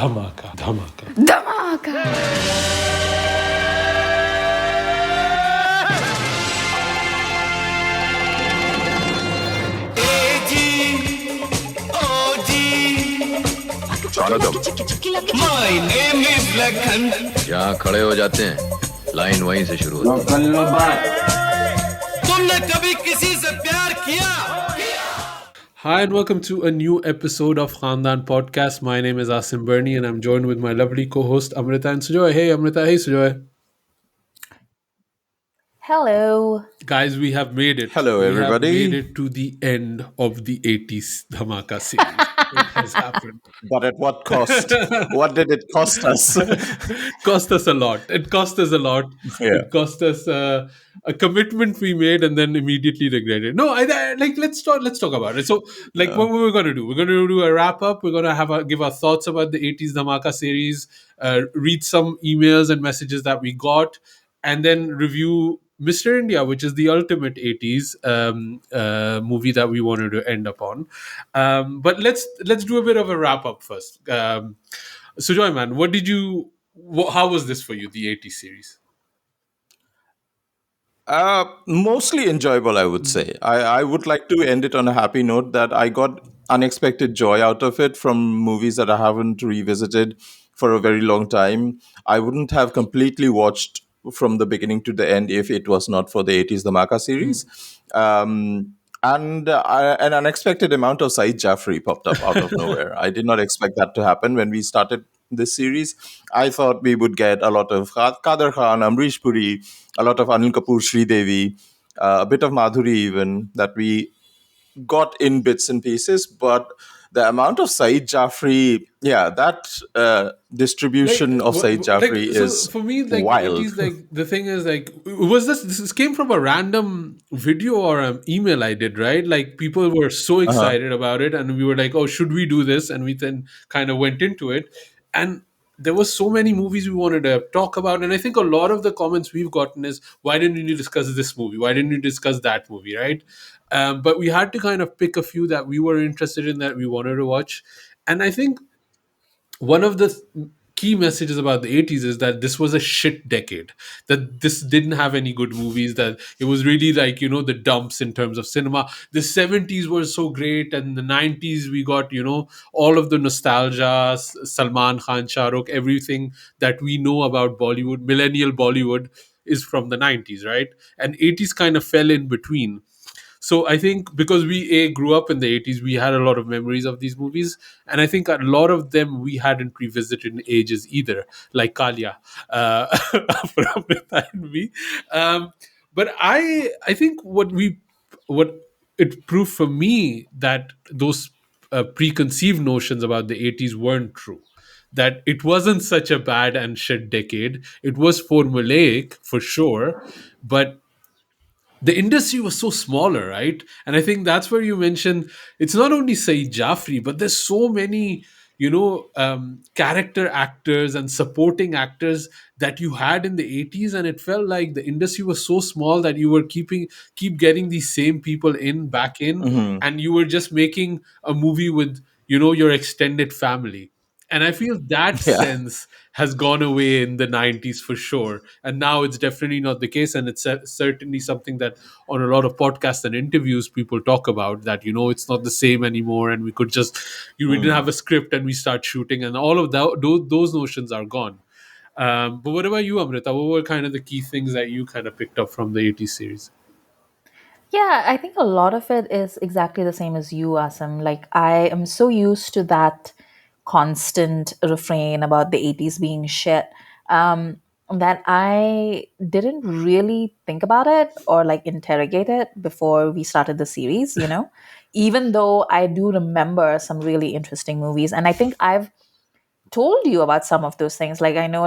Dhamaka, Dhamaka. Dhamaka! My name is Lakhan. जहाँ खड़े हो जाते हैं लाइन वहीं से शुरू होती है। तुमने कभी किसी से प्यार किया? Hi and welcome to a new episode of Khandaan podcast. My name is Asim Bernie and I'm joined with my lovely co-host Amrita and Sujoy. Hey Amrita, hey Sujoy. Hello. Guys, we have made it. Hello, everybody. We have made it to the end of the 80's Dhamaka series. It has happened. But at what cost? What did it cost us? Cost us a lot. It cost us a lot. Yeah. It cost us a commitment we made and then immediately regretted. No, let's talk about it. So, what we're going to do? We're going to do a wrap up. We're going to give our thoughts about the 80's Dhamaka series, read some emails and messages that we got, and then review Mr. India, which is the ultimate 80's movie that we wanted to end up on. But let's do a bit of a wrap up first. Sujoy, man, how was this for you, the 80's series? Mostly enjoyable, I would say. I would like to end it on a happy note that I got unexpected joy out of it from movies that I haven't revisited for a very long time. I wouldn't have completely watched from the beginning to the end if it was not for the 80's Dhamaka series. And an unexpected amount of Saeed Jaffrey popped up out of nowhere. I did not expect that to happen when we started this series. I thought we would get a lot of Kader Khan, Amrish Puri, a lot of Anil Kapoor, Sridevi, a bit of Madhuri even, that we got in bits and pieces. But the amount of Saeed Jaffrey, that distribution of Saeed Jaffrey is for me, wild. 80's, the thing is, was this came from a random video or an email I did, right? Like, people were so excited about it, and we were like, oh, should we do this? And we then kind of went into it, and there were so many movies we wanted to talk about, and I think a lot of the comments we've gotten is, why didn't you discuss this movie? Why didn't you discuss that movie, right? But we had to kind of pick a few that we were interested in, that we wanted to watch. And I think one of the key messages about the 80's is that this was a shit decade, that this didn't have any good movies, that it was really the dumps in terms of cinema. The 70's were so great, and the 90's we got all of the nostalgia, Salman Khan, Shah Rukh, everything that we know about Bollywood, millennial Bollywood, is from the 90's, right? And 80's kind of fell in between. So I think because we grew up in the 80's, we had a lot of memories of these movies. And I think a lot of them we hadn't revisited in ages either, like Kalia, for Amrita and me. But I think what it proved for me, that those preconceived notions about the 80's weren't true. That it wasn't such a bad and shit decade. It was formulaic for sure, but the industry was so smaller, right? And I think that's where you mentioned it's not only Saeed Jaffrey, but there's so many, character actors and supporting actors that you had in the 80's, and it felt like the industry was so small that you were keep getting these same people back in, and you were just making a movie with your extended family. And I feel that Yeah. sense has gone away in the 90's for sure. And now it's definitely not the case. And it's certainly something that on a lot of podcasts and interviews, people talk about, that, it's not the same anymore. And we could just, we didn't have a script and we start shooting, and all of that, those notions are gone. But what about you, Amrita? What were kind of the key things that you kind of picked up from the 80's series? Yeah, I think a lot of it is exactly the same as you, Asam. Like, I am so used to that constant refrain about the 80's being shit, that I didn't really think about it or interrogate it before we started the series, even though I do remember some really interesting movies. And I think I've told you about some of those things. Like, I know,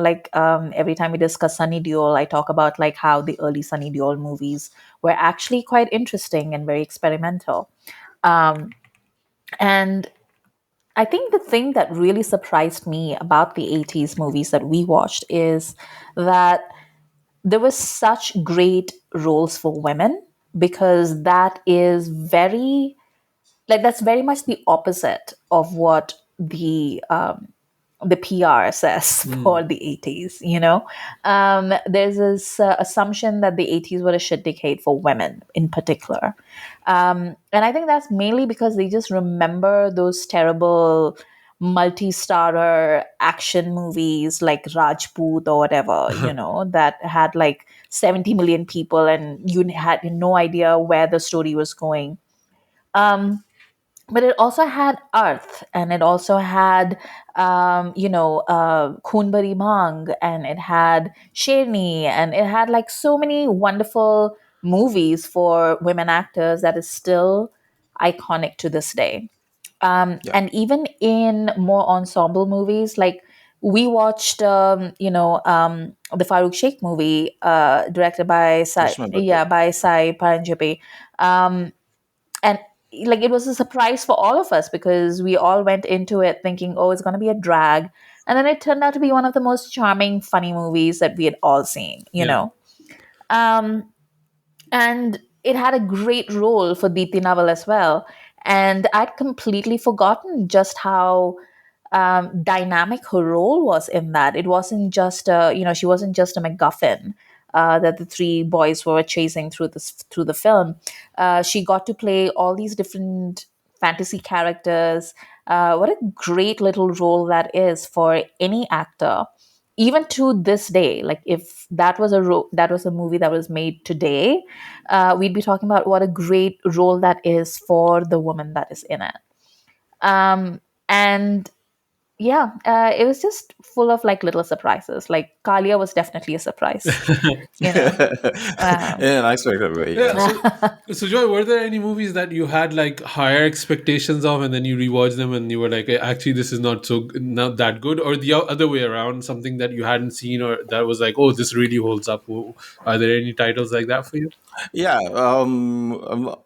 every time we discuss Sunny Deol, I talk about how the early Sunny Deol movies were actually quite interesting and very experimental. And I think the thing that really surprised me about the 80's movies that we watched is that there was such great roles for women, because that is that's very much the opposite of what the the PR says for the 80s, there's this assumption that the 80s were a shit decade for women in particular. And I think that's mainly because they just remember those terrible multi-starrer action movies like Rajput or whatever, that had like 70 million people and you had no idea where the story was going. Um, but it also had Earth, and it also had, Khoon Bari Bhang, and it had Sherni, and it had like so many wonderful movies for women actors that is still iconic to this day. Yeah. And even in more ensemble movies, like we watched, the Farooq Sheikh movie, directed by Chashme Buddoor. Sai Paranjape. Um, and like it was a surprise for all of us because we all went into it thinking, oh, it's going to be a drag, and then it turned out to be one of the most charming funny movies that we had all seen, Yeah. um, and it had a great role for Deepthi Naval as well. And I'd completely forgotten just how dynamic her role was in that. It wasn't just she wasn't just a MacGuffin that the three boys were chasing through the film. She got to play all these different fantasy characters. What a great little role that is for any actor, even to this day. Like if that was that was a movie that was made today, we'd be talking about what a great role that is for the woman that is in it. And yeah, it was just full of like little surprises. Like Kalia was definitely a surprise, you know. Um, In an unexpected way, Yeah. yes. So Joy, were there any movies that you had like higher expectations of, and then you rewatched them and you were like, actually, this is not that good, or the other way around, something that you hadn't seen or that was like, oh, this really holds up. Are there any titles like that for you? Yeah,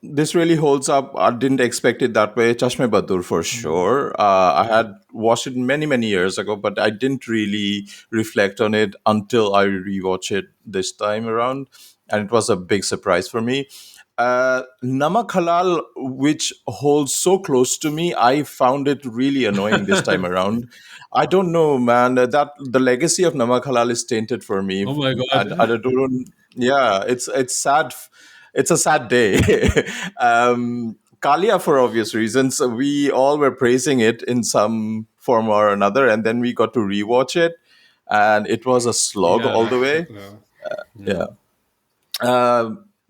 this really holds up. I didn't expect it that way. Chashme Buddoor for sure. I had watched it many, many years ago, but I didn't really reflect on it until I rewatched it this time around. And it was a big surprise for me. Namak Halal, which holds so close to me, I found it really annoying this time around. I don't know, man. That the legacy of Namak Halal is tainted for me. Oh my I god. don't. Yeah, it's sad. It's a sad day. Kalia, for obvious reasons, we all were praising it in some form or another, and then we got to rewatch it, and it was a slog all Yeah. the way. Yeah.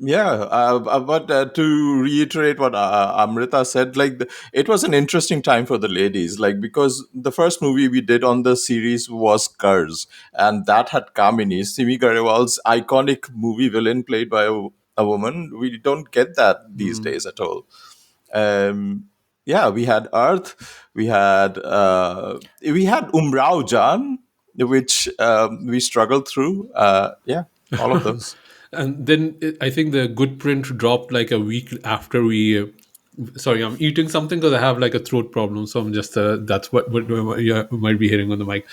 Yeah. But to reiterate what Amrita said, like it was an interesting time for the ladies, like because the first movie we did on the series was Cars, and that had Kamini, Simi Garewal's iconic movie villain played by a woman. We don't get that these Mm. days at all. Um, yeah, we had Earth, we had Umrao Jan, which we struggled through. Yeah, all of those. And then I think the good print dropped like a week after we. Sorry, I'm eating something because I have like a throat problem, so I'm just that's what you might be hearing on the mic.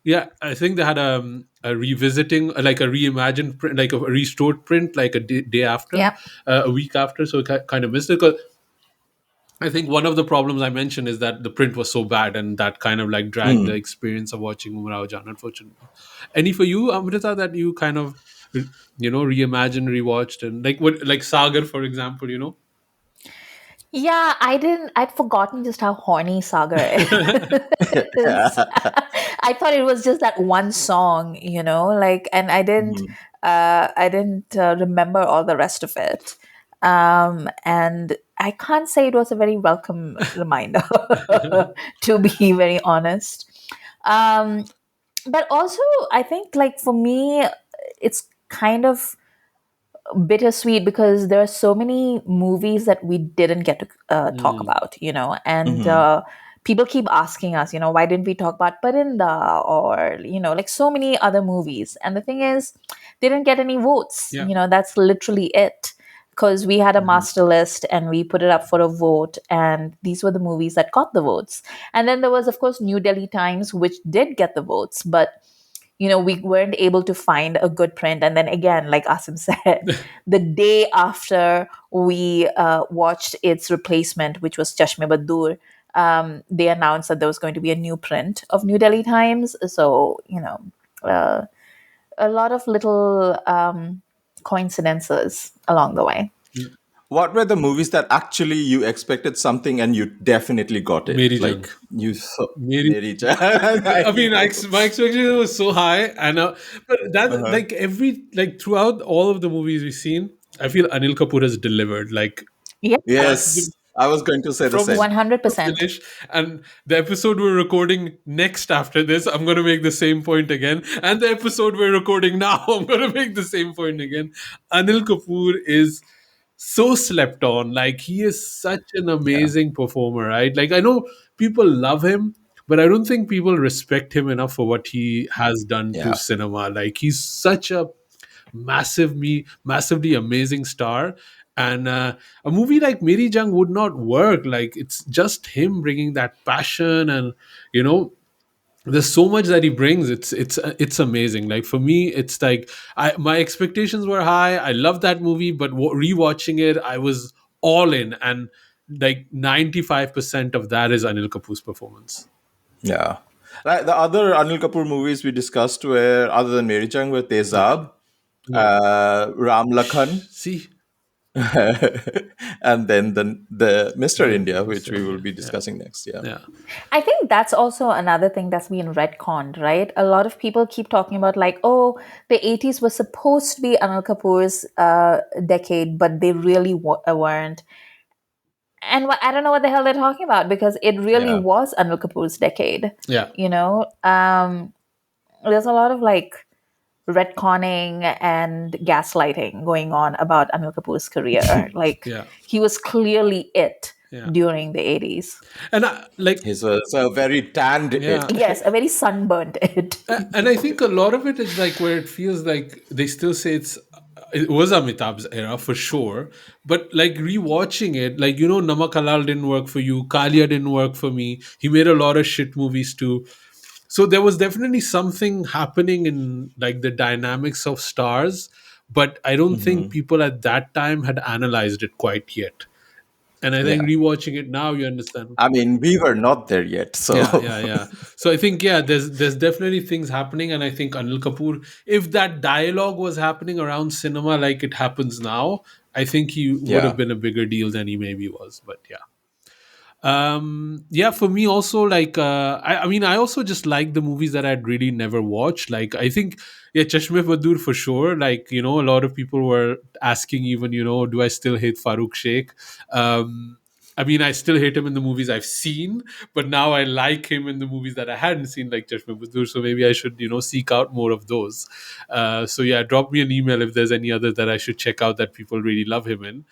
Yeah, I think they had a revisiting, like a reimagined print, like a restored print, like a day after, yeah. a week after. So kind of missed it. 'Cause I think one of the problems I mentioned is that the print was so bad, and that kind of like dragged the experience of watching Umrao Jan, unfortunately. Any for you, Amrita, that you kind of reimagined, rewatched, and like what, like Sagar, for example, Yeah, I'd forgotten just how horny Sagar is. I thought it was just that one song, like, and Mhm. I didn't remember all the rest of it. And I can't say it was a very welcome reminder, to be very honest. Um, but also, I think, like, for me, it's kind of bittersweet because there are so many movies that we didn't get to talk Mm, about, and Mhm. people keep asking us, why didn't we talk about Parinda or, like so many other movies. And the thing is, they didn't get any votes. yeah. That's literally it. Because we had a Mhm. master list and we put it up for a vote, and these were the movies that got the votes. And then there was, of course, New Delhi Times, which did get the votes, but we weren't able to find a good print. And then again, like Asim said, the day after we watched its replacement, which was Chashme Buddoor, they announced that there was going to be a new print of New Delhi Times. So, uh, a lot of little coincidences along the way. What were the movies that actually you expected something and you definitely got it? Mary Jung. Like you saw Mary. Mary Jane. I mean, my expectation was so high, and but that Uh-huh. like throughout all of the movies we've seen, I feel Anil Kapoor has delivered. Like Yeah, Yes, I was going to say the from same. 100%. finish, and the episode we're recording next after this, I'm going to make the same point again, and the episode we're recording now, I'm going to make the same point again. Anil Kapoor is so slept on. Like, he is such an Yeah, amazing performer, right? Like, I know people love him, but I don't think people respect him enough for what he has done to yeah. cinema. Like, he's such a massively amazing star. And a movie like Mary Jung would not work. Like, it's just him bringing that passion, and you know there's so much that he brings. It's amazing. Like, for me, it's like my expectations were high. I love that movie, but rewatching it, I was all in, and like 95% of that is Anil Kapoor's performance. Yeah. Like the other Anil Kapoor movies we discussed were, other than Mary Jung, were Yeah. Tezab, Yeah. Ram Lakhan, See. and then the Mr. Yeah, India, which Mr. we will India. be Yeah. discussing next. Yeah. Yeah. I think that's also another thing that's been retconned, right? A lot of people keep talking about, like, oh, the 80s was supposed to be Anil Kapoor's decade, but they really weren't. And I don't know what the hell they're talking about, because it really Yeah. was Anil Kapoor's decade. Yeah. There's a lot of like retconning and gaslighting going on about Anil Kapoor's career. Like, Yeah. he was clearly it Yeah. during the 80s. And He's a very tanned Yeah. it. Yes, a very sunburnt it. And I think a lot of it is like where it feels like they still say it was Amitabh's era for sure, but like rewatching it, like, Namakalal didn't work for you, Kalia didn't work for me. He made a lot of shit movies too. So there was definitely something happening in like the dynamics of stars, but I don't think Hmm. people at that time had analyzed it quite yet. And I think Yeah. rewatching it now, you understand. I mean, we were not there yet, Yeah, so yeah, yeah. So I think, yeah, there's definitely things happening, and I think Anil Kapoor, if that dialogue was happening around cinema like it happens now, I think he would have yeah. been a bigger deal than he maybe was. But yeah. Yeah, for me also, like I mean, I also just like the movies that I'd really never watched. Like, I think, yeah, Chashme Buddoor for sure. Like, a lot of people were asking, even, do I still hate Farooq Sheikh? I mean, I still hate him in the movies I've seen, but now I like him in the movies that I hadn't seen, like Chashme Buddoor. So maybe I should, seek out more of those. So yeah, drop me an email if there's any others that I should check out that people really love him in.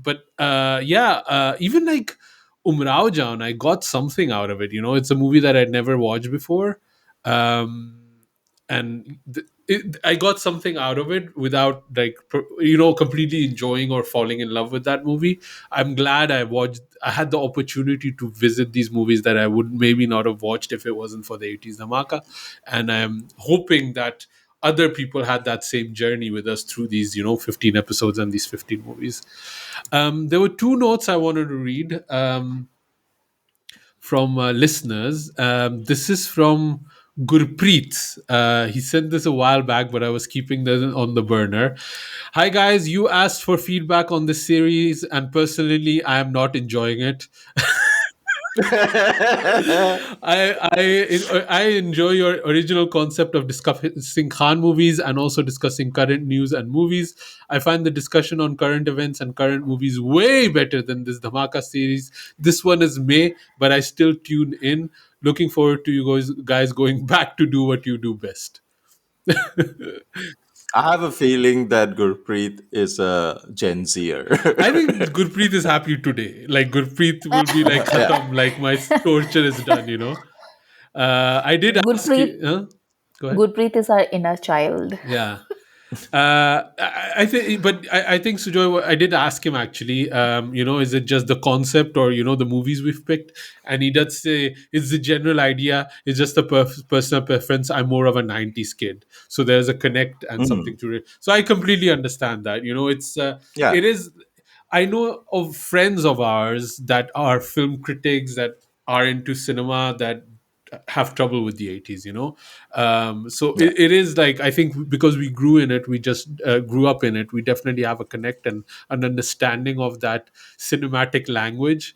But yeah, even like Umrao Jaan, I got something out of it. It's a movie that I'd never watched before. Um, and I got something out of it without like completely enjoying or falling in love with that movie. I'm glad I had the opportunity to visit these movies that I would maybe not have watched if it wasn't for the 80s Dhamaka, and I'm hoping that other people had that same journey with us through these 15 episodes and these 15 movies. There were two notes I wanted to read from listeners. This is from Gurpreet. He sent this a while back, but I was keeping this on the burner. Hi guys, you asked for feedback on this series, and personally, I am not enjoying it. I enjoy your original concept of discussing Khan movies and also discussing current news and movies. I find the discussion on current events and current movies way better than this Dhamaka series. This one is May, but I still tune in. Looking forward to you guys going back to do what you do best. I have a feeling that Gurpreet is a Gen Zer. I think Gurpreet is happy today. Like, Gurpreet will be like, Yeah. Khatam, like my torture is done. I did ask Gurpreet, you. Huh? Go ahead. Gurpreet is our inner child. Yeah. I think, but I think Sujoy, I did ask him actually, is it just the concept or, the movies we've picked? And he does say it's the general idea. It's just a personal preference. I'm more of a 90s kid. So there's a connect and something Mhm. to it. So I completely understand that, it's, Yeah. it is, I know of friends of ours that are film critics that are into cinema that have trouble with the 80s, so Yeah. it is like, I think because we grew in it, we just grew up in it, we definitely have a connect and an understanding of that cinematic language,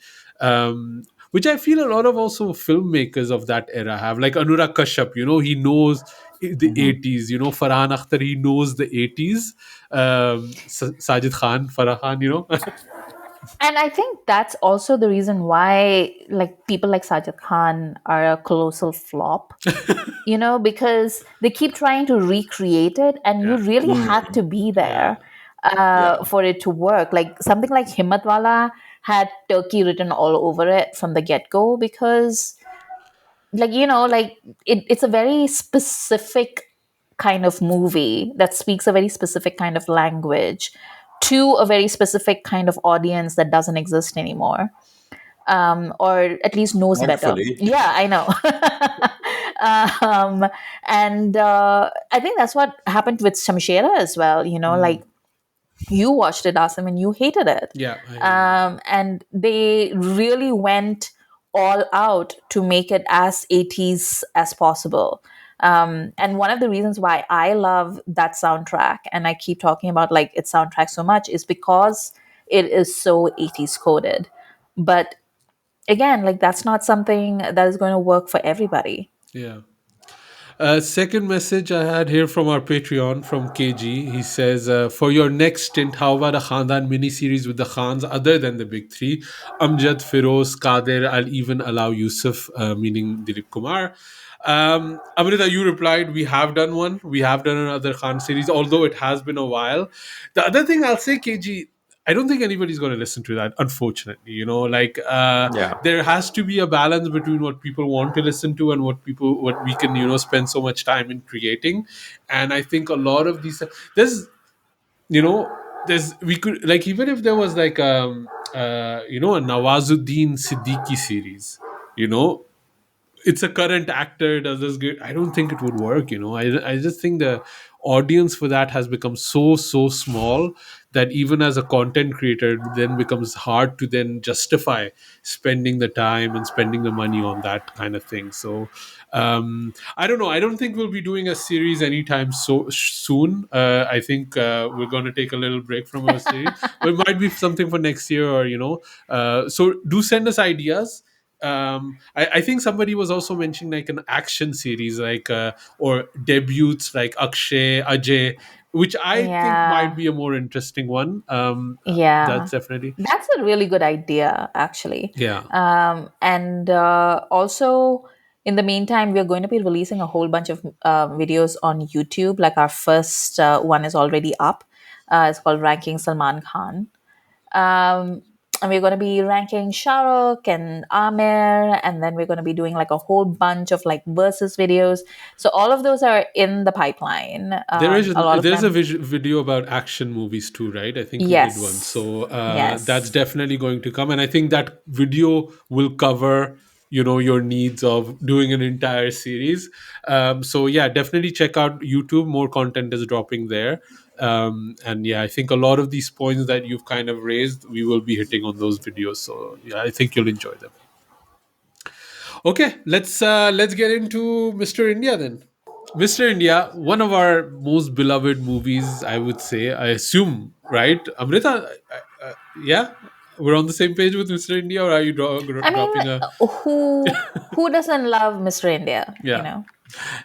which I feel a lot of also filmmakers of that era have, like Anurag Kashyap, he knows the Mhm. 80s, Farhan Akhtar, he knows the 80s, Sajid Khan, Farah Khan, And I think that's also the reason why like people like Sajid Khan are a colossal flop, because they keep trying to recreate it, and you yeah, really had Mm. to be yeah, there Yeah. for it to work. Like something like Himmatwala had Turkey written all over it from the get go, because like it's a very specific kind of movie that speaks a very specific kind of language to a very specific kind of audience that doesn't exist anymore, or at least knows better. Thankfully. Yeah, I know. And I think that's what happened with Shamshera as well. Like you watched it, Asim, and you hated it. yeah, I hated it. And they really went all out to make it as 80s as possible. And one of the reasons why I love that soundtrack, and I keep talking about like its soundtrack so much, is because it is so 80s coded. But again, like that's not something that is going to work for everybody. Yeah. Second message I had here from our Patreon from KG. He says, for your next stint, how about a Khandaan mini-series with the Khans other than the big three? Amjad, Firoz, Kader, I'll even allow Yusuf, meaning Dilip Kumar. Amrita, you replied, we have done one. We have done another Khan series, although it has been a while. The other thing I'll say, KG, I don't think anybody's going to listen to that, unfortunately. Like Yeah. there has to be a balance between what people want to listen to and what we can, spend so much time in creating. And I think a lot of these, there's we could, like, even if there was like a Nawazuddin Siddiqui series, you know, it's a current actor, does this good, I don't think it would work. I just think the audience for that has become so small that even as a content creator, it then becomes hard to then justify spending the time and spending the money on that kind of thing. So I don't know, I don't think we'll be doing a series anytime soon. I think we're going to take a little break from our series, but it might be something for next year, or so do send us ideas. I think somebody was also mentioning like an action series, like or debuts like Akshay, Ajay, which I think might Yeah. be a more interesting one. Yeah, That's definitely, that's a really good idea, actually. yeah. And also, in the meantime, we're going to be releasing a whole bunch of videos on YouTube. Like our first one is already up. It's called Ranking Salman Khan. And we're going to be ranking Shah Rukh and Amir, and then we're going to be doing like a whole bunch of like versus videos. So all of those are in the pipeline. A lot of There's a them. video about action movies too, right? I think we did one. Yes. So that's Yes. definitely going to come, and I think that video will cover your needs of doing an entire series. So yeah, definitely check out YouTube. More content is dropping there. And yeah, I think a lot of these points that you've kind of raised, we will be hitting on those videos. So yeah, I think you'll enjoy them. Okay, let's get into Mr. India then. Mr. India, one of our most beloved movies, I would say. I assume, right? Amrita, yeah, we're on the same page with Mr. India, or are you I mean, dropping a? who doesn't love Mr. India? Yeah.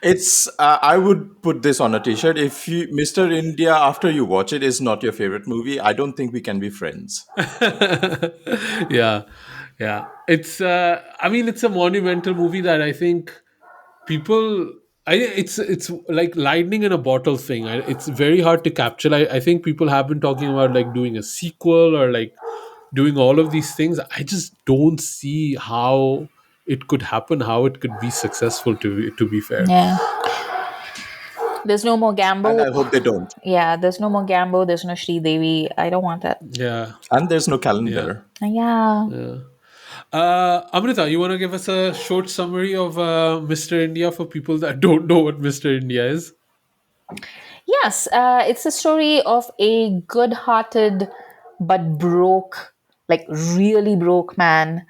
It's I would put this on a t-shirt. If you, Mr. India, after you watch it, is not your favorite movie, I don't think we can be friends. Yeah, yeah. It's I mean, it's a monumental movie that I think people, it's like lightning in a bottle thing. It's very hard to capture. I think people have been talking about like doing a sequel or like doing all of these things. I just don't see how it could happen, how it could be successful, to be fair. Yeah. There's no more And Gambo. I hope they don't. Yeah, there's no more Gambo. There's no Sridevi. I don't want it. Yeah, And there's no yeah. calendar. Yeah. Amrita, you want to give us a short summary of Mr. India for people that don't know what Mr. India is? Yes, it's a story of a good hearted but broke, like really broke man,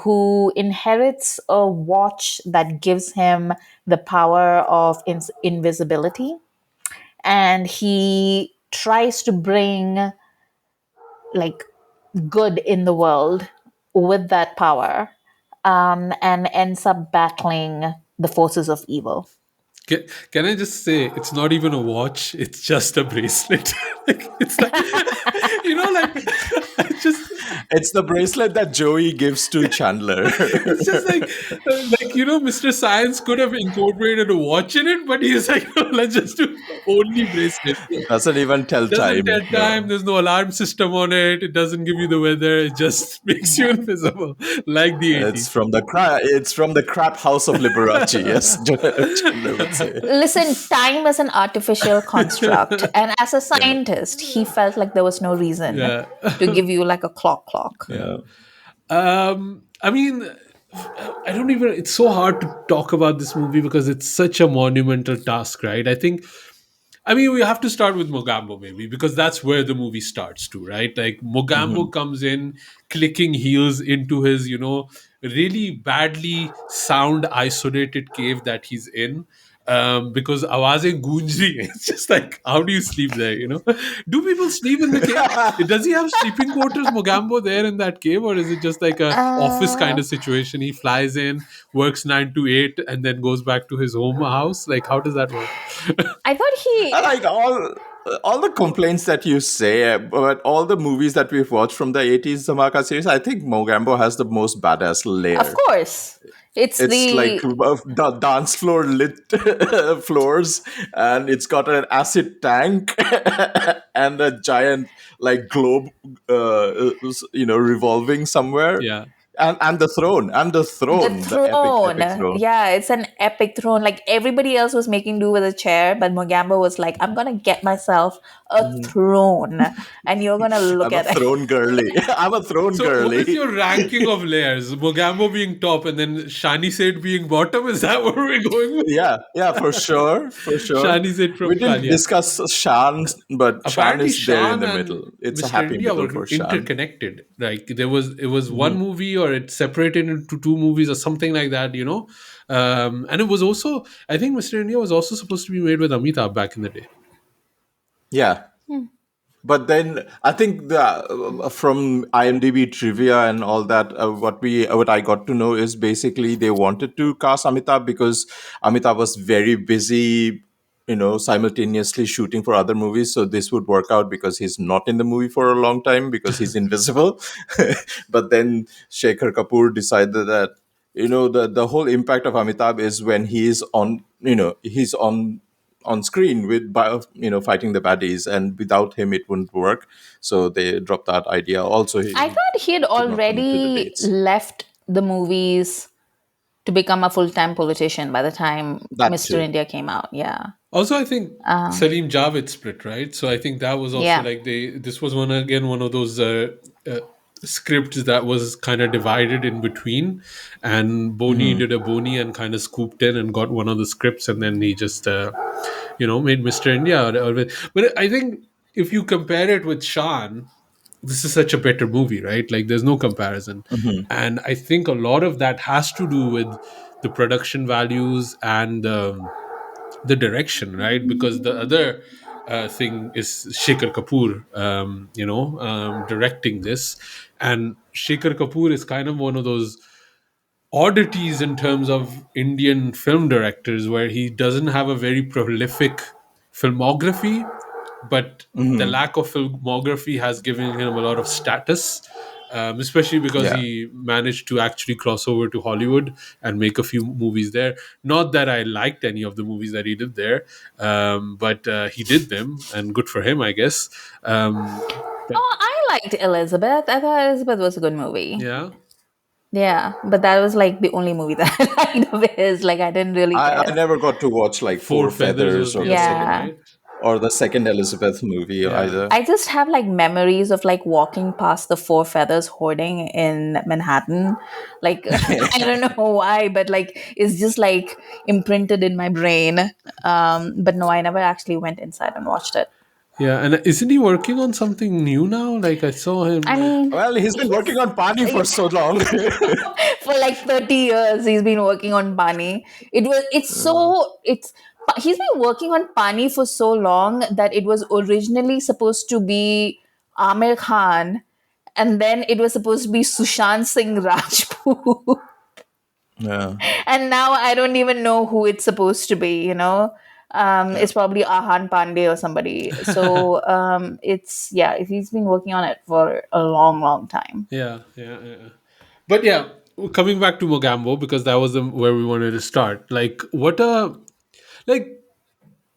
who inherits a watch that gives him the power of invisibility. And he tries to bring like good in the world with that power, and ends up battling the forces of evil. Can I just say it's not even a watch? It's just a bracelet. Like, it's like like I just It's the bracelet that Joey gives to Chandler. it's just like Mr. Science could have incorporated a watch in it, but he's like, no, let's just do only bracelet. Doesn't even tell Doesn't time. tell time. No. There's no alarm system on it. It doesn't give you the weather. It just makes you invisible, like the It's 80s. from the it's from the crap house of Liberace, yes, Chandler would say. Listen, time is an artificial construct, and as a scientist, he felt like there was no reason Yeah. to give you like a clock. Yeah. I mean, I don't even. It's so hard to talk about this movie because it's such a monumental task, right? I mean, we have to start with Mogambo, maybe, because that's where the movie starts too, right? Like, Mogambo Mhm. comes in, clicking heels into his, really badly sound isolated cave that he's in. Because awaze goonj rahi hai. It's just like, how do you sleep there? Do people sleep in the cave? Does he have sleeping quarters, Mogambo, there in that cave, or is it just like a office kind Uh, of situation? He flies in, works 9 to 8, and then goes back to his home house. Like, how does that work? I thought I he, like all the complaints that you say, but all the movies that we've watched from the 80s Dhamaka series, I think Mogambo has the most badass of layer. course, it's It's like the the dance floor lit floors, and it's got an acid tank and a giant like globe, revolving somewhere, Yeah. and the the throne. epic throne. Yeah, it's an epic throne. Like everybody else was making do with a chair, but Mogambo was like, "I'm gonna get myself a throne, and you're gonna look I'm a at it." throne girly. I'm a throne So, what is girly. your ranking of layers? Mogambo being top and then Shani Said being bottom? Is that what we're going with? Yeah, for sure, for sure. Shani Said We from didn't Kalia. discuss Shan, but Shan Apparently, is there in Shan the and middle. It's a Mr. happy India middle were for Shan. interconnected. Like, it was one movie, or it separated into two movies or something like that. And it was also, I think Mr. India was also supposed to be made with Amitabh back in the day. Yeah, but then I think the from IMDb trivia and all that, what I got to know is basically they wanted to cast Amitabh because Amitabh was very busy, simultaneously shooting for other movies. So this would work out because he's not in the movie for a long time because he's invisible. But then Shekhar Kapoor decided that the whole impact of Amitabh is when he's on screen with fighting the baddies, and without him it wouldn't work, so they dropped that idea. Also, I he thought he had could not commit to the already dates. left the movies to become a full-time politician by the time That Mr. too. India came out. Yeah. Also, I think Salim Javed split, right? So I think that was also Yeah. like this was one of those uh, scripts that was kind of divided in between, and Boni Hmm. did a Boni and kind of scooped in and got one of the scripts, and then he just made Mr. India. But I think if you compare it with Shan, this is such a better movie, right? Like, there's no comparison. And I think a lot of that has to do with the production values and the direction, right? Because the other thing is Shekhar Kapoor, directing this. And Shekhar Kapoor is kind of one of those oddities in terms of Indian film directors, where he doesn't have a very prolific filmography, but the lack of filmography has given him a lot of status, especially because Yeah. he managed to actually cross over to Hollywood and make a few movies there. Not that I liked any of the movies that he did there, but he did them, and good for him, I guess. But Oh, I liked Elizabeth. I thought Elizabeth was a good movie. yeah, Yeah, but that was like the only movie that I liked of his. Like I didn't really I care. never got to watch like Four Four Feathers Feathers was or the the other second one, Yeah. right? Elizabeth movie Yeah. either. I just have like memories of like walking past the Four Feathers hoarding in Manhattan. Like I don't know why, but like it's just like imprinted in my brain. But no, I never actually went inside and watched it. Yeah, and isn't he working on something new now? Like I saw I him. mean, Well, he's been working he's on Pani for so long. for like 30 years he's been working on Pani. It's he's been working on Pani for so long that it was originally supposed to be Amir Khan, and then it was supposed to be Sushant Singh Rajput. Yeah. And now I don't even know who it's supposed to be, Yeah. it's probably Ahan Pandey or somebody. So it's, yeah, he's been working on it for a long, long time. Yeah, yeah, yeah. But yeah, coming back to Mogambo because that was where we wanted to start. Like, what like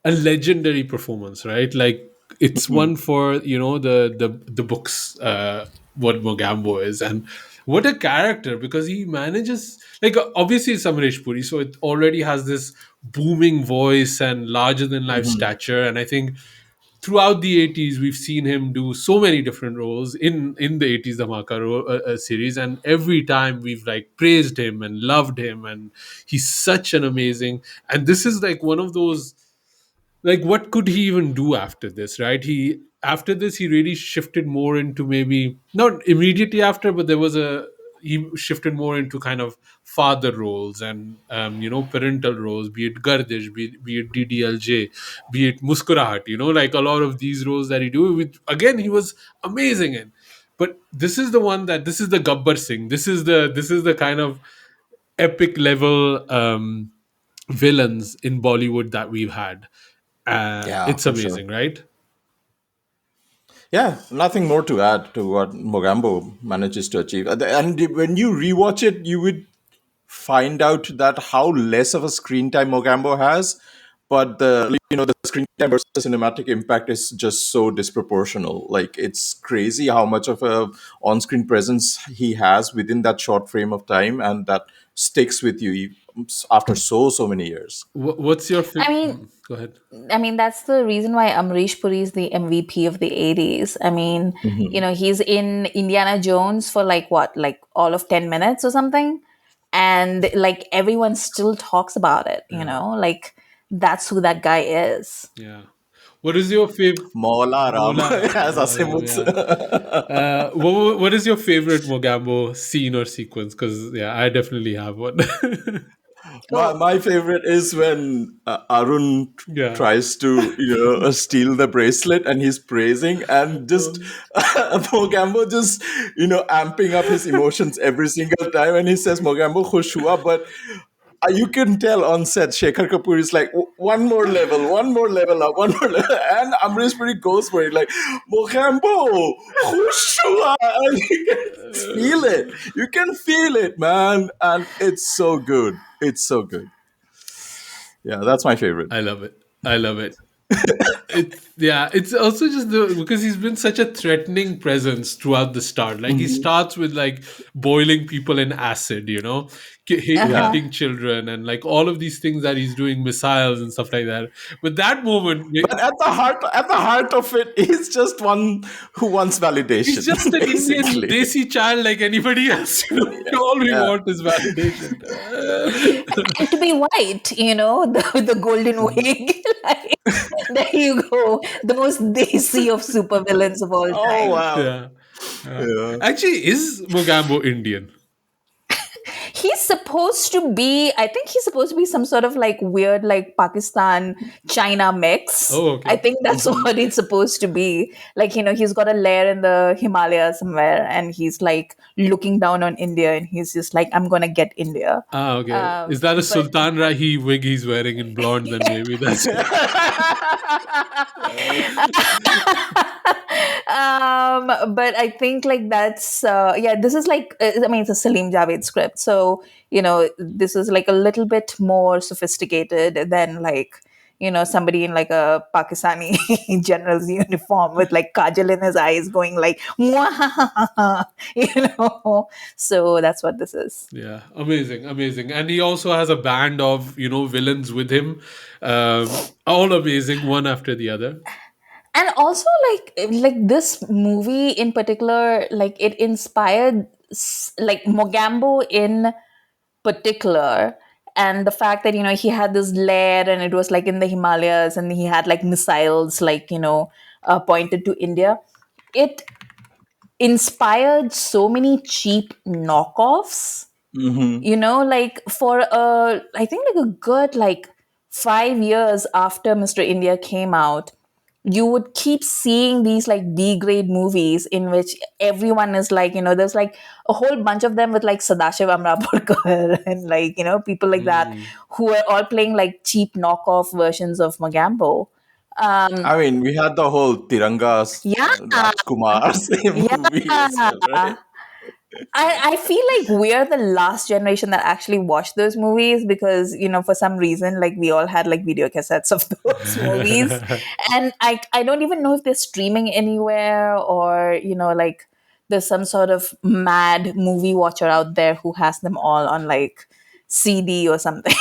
a legendary performance, right? Like, it's one for the books, what Mogambo is, and what a character because he manages. Like, obviously it's Amrish Puri, so it already has this booming voice and larger than life stature, and I think throughout the 80's we've seen him do so many different roles in the 80's Dhamaka series, and every time we've like praised him and loved him, and he's such an amazing. And this is like one of those, like, what could he even do after this, right? He After this he really shifted more into, maybe not immediately after, but there was a he shifted more into kind of father roles and parental roles, be it Gardish, be it DDLJ, be it Muskurahat, like a lot of these roles that he do, which again he was amazing in. But this is the Gabbar Singh, this is the kind of epic level villains in Bollywood that we've had. Yeah, It's for sure. amazing, right? Yeah, nothing more to add to what Mogambo manages to achieve. And when you rewatch it, you would find out that how less of a screen time Mogambo has, but the screen time versus cinematic impact is just so disproportional. Like it's crazy how much of a on-screen presence he has within that short frame of time, and that sticks with you after so many years. What's your I mean, go ahead. that's the reason why Amrish Puri is the MVP of the 80s. I mean, he's in Indiana Jones for like what, like all of 10 minutes or something. And like everyone still talks about it, Yeah, like that's who that guy is. yeah. What is your favorite Mola Ram, Mola as Mola, Asim would yeah. say. What is your favorite Mogambo scene or sequence? Because yeah, I definitely have one. Oh, My favorite is when Arun Yeah. tries to steal the bracelet and he's praising and just Mogambo just amping up his emotions every single time, and he says Mogambo khush hua, but you can tell on set Shekhar Kapoor is like, one more level up, one more level," and Amrish Puri goes for it like Mogambo khush hua, and you can feel it, man, and it's so good. It's so good. Yeah, that's my favorite. I love it. I love it. It's also just because he's been such a threatening presence throughout the start. Like he starts with like boiling people in acid, Yeah. uh-huh. hitting children and like all of these things that he's doing, missiles and stuff like that. But that moment, But at the heart of it, he's just one who wants he's validation, just an Indian basically. desi child like anybody else. All we Yeah. want is validation. And to be white, with the golden wig. Like, there you go. The most desi of supervillains of all Oh time. wow. Yeah. Yeah. Actually, is Mogambo Indian? He's supposed to be, I think he's supposed to be some sort of like weird, like Pakistan China mix. Oh, I okay. think that's what it's supposed to be. Like, he's got a lair in the Himalayas somewhere, and he's like looking down on India, and he's just like, I'm gonna get India. Ah, okay. Is that a But Sultan Rahi wig he's wearing in blonde? Then maybe that's it. but I think like that's yeah, this is like, I mean, it's a Salim Javed script, so this is like a little bit more sophisticated than like somebody in like a Pakistani general's uniform with like kajal in his eyes going like "Mwah," so that's what this is. Yeah, amazing, amazing. And he also has a band of villains with him, all amazing, one after the other. And also like this movie in particular, like it inspired like Mogambo in particular, and the fact that he had this lair and it was like in the Himalayas, and he had like missiles like pointed to India, it inspired so many cheap knockoffs, Hmm. like for I think like a good like 5 years after Mr. India came out, you would keep seeing these like B grade movies in which everyone is like, there's like a whole bunch of them with like Sadashiv Amrapurkar and like, people like that Mm. who are all playing like cheap knockoff versions of Mogambo. I mean, we had the whole Tiranga Yeah, Rajkumar same movie as yeah. well, right? I feel like we're the last generation that actually watched those movies because, for some reason, like we all had like video cassettes of those movies. And I don't even know if they're streaming anywhere or, like there's some sort of mad movie watcher out there who has them all on like CD or something.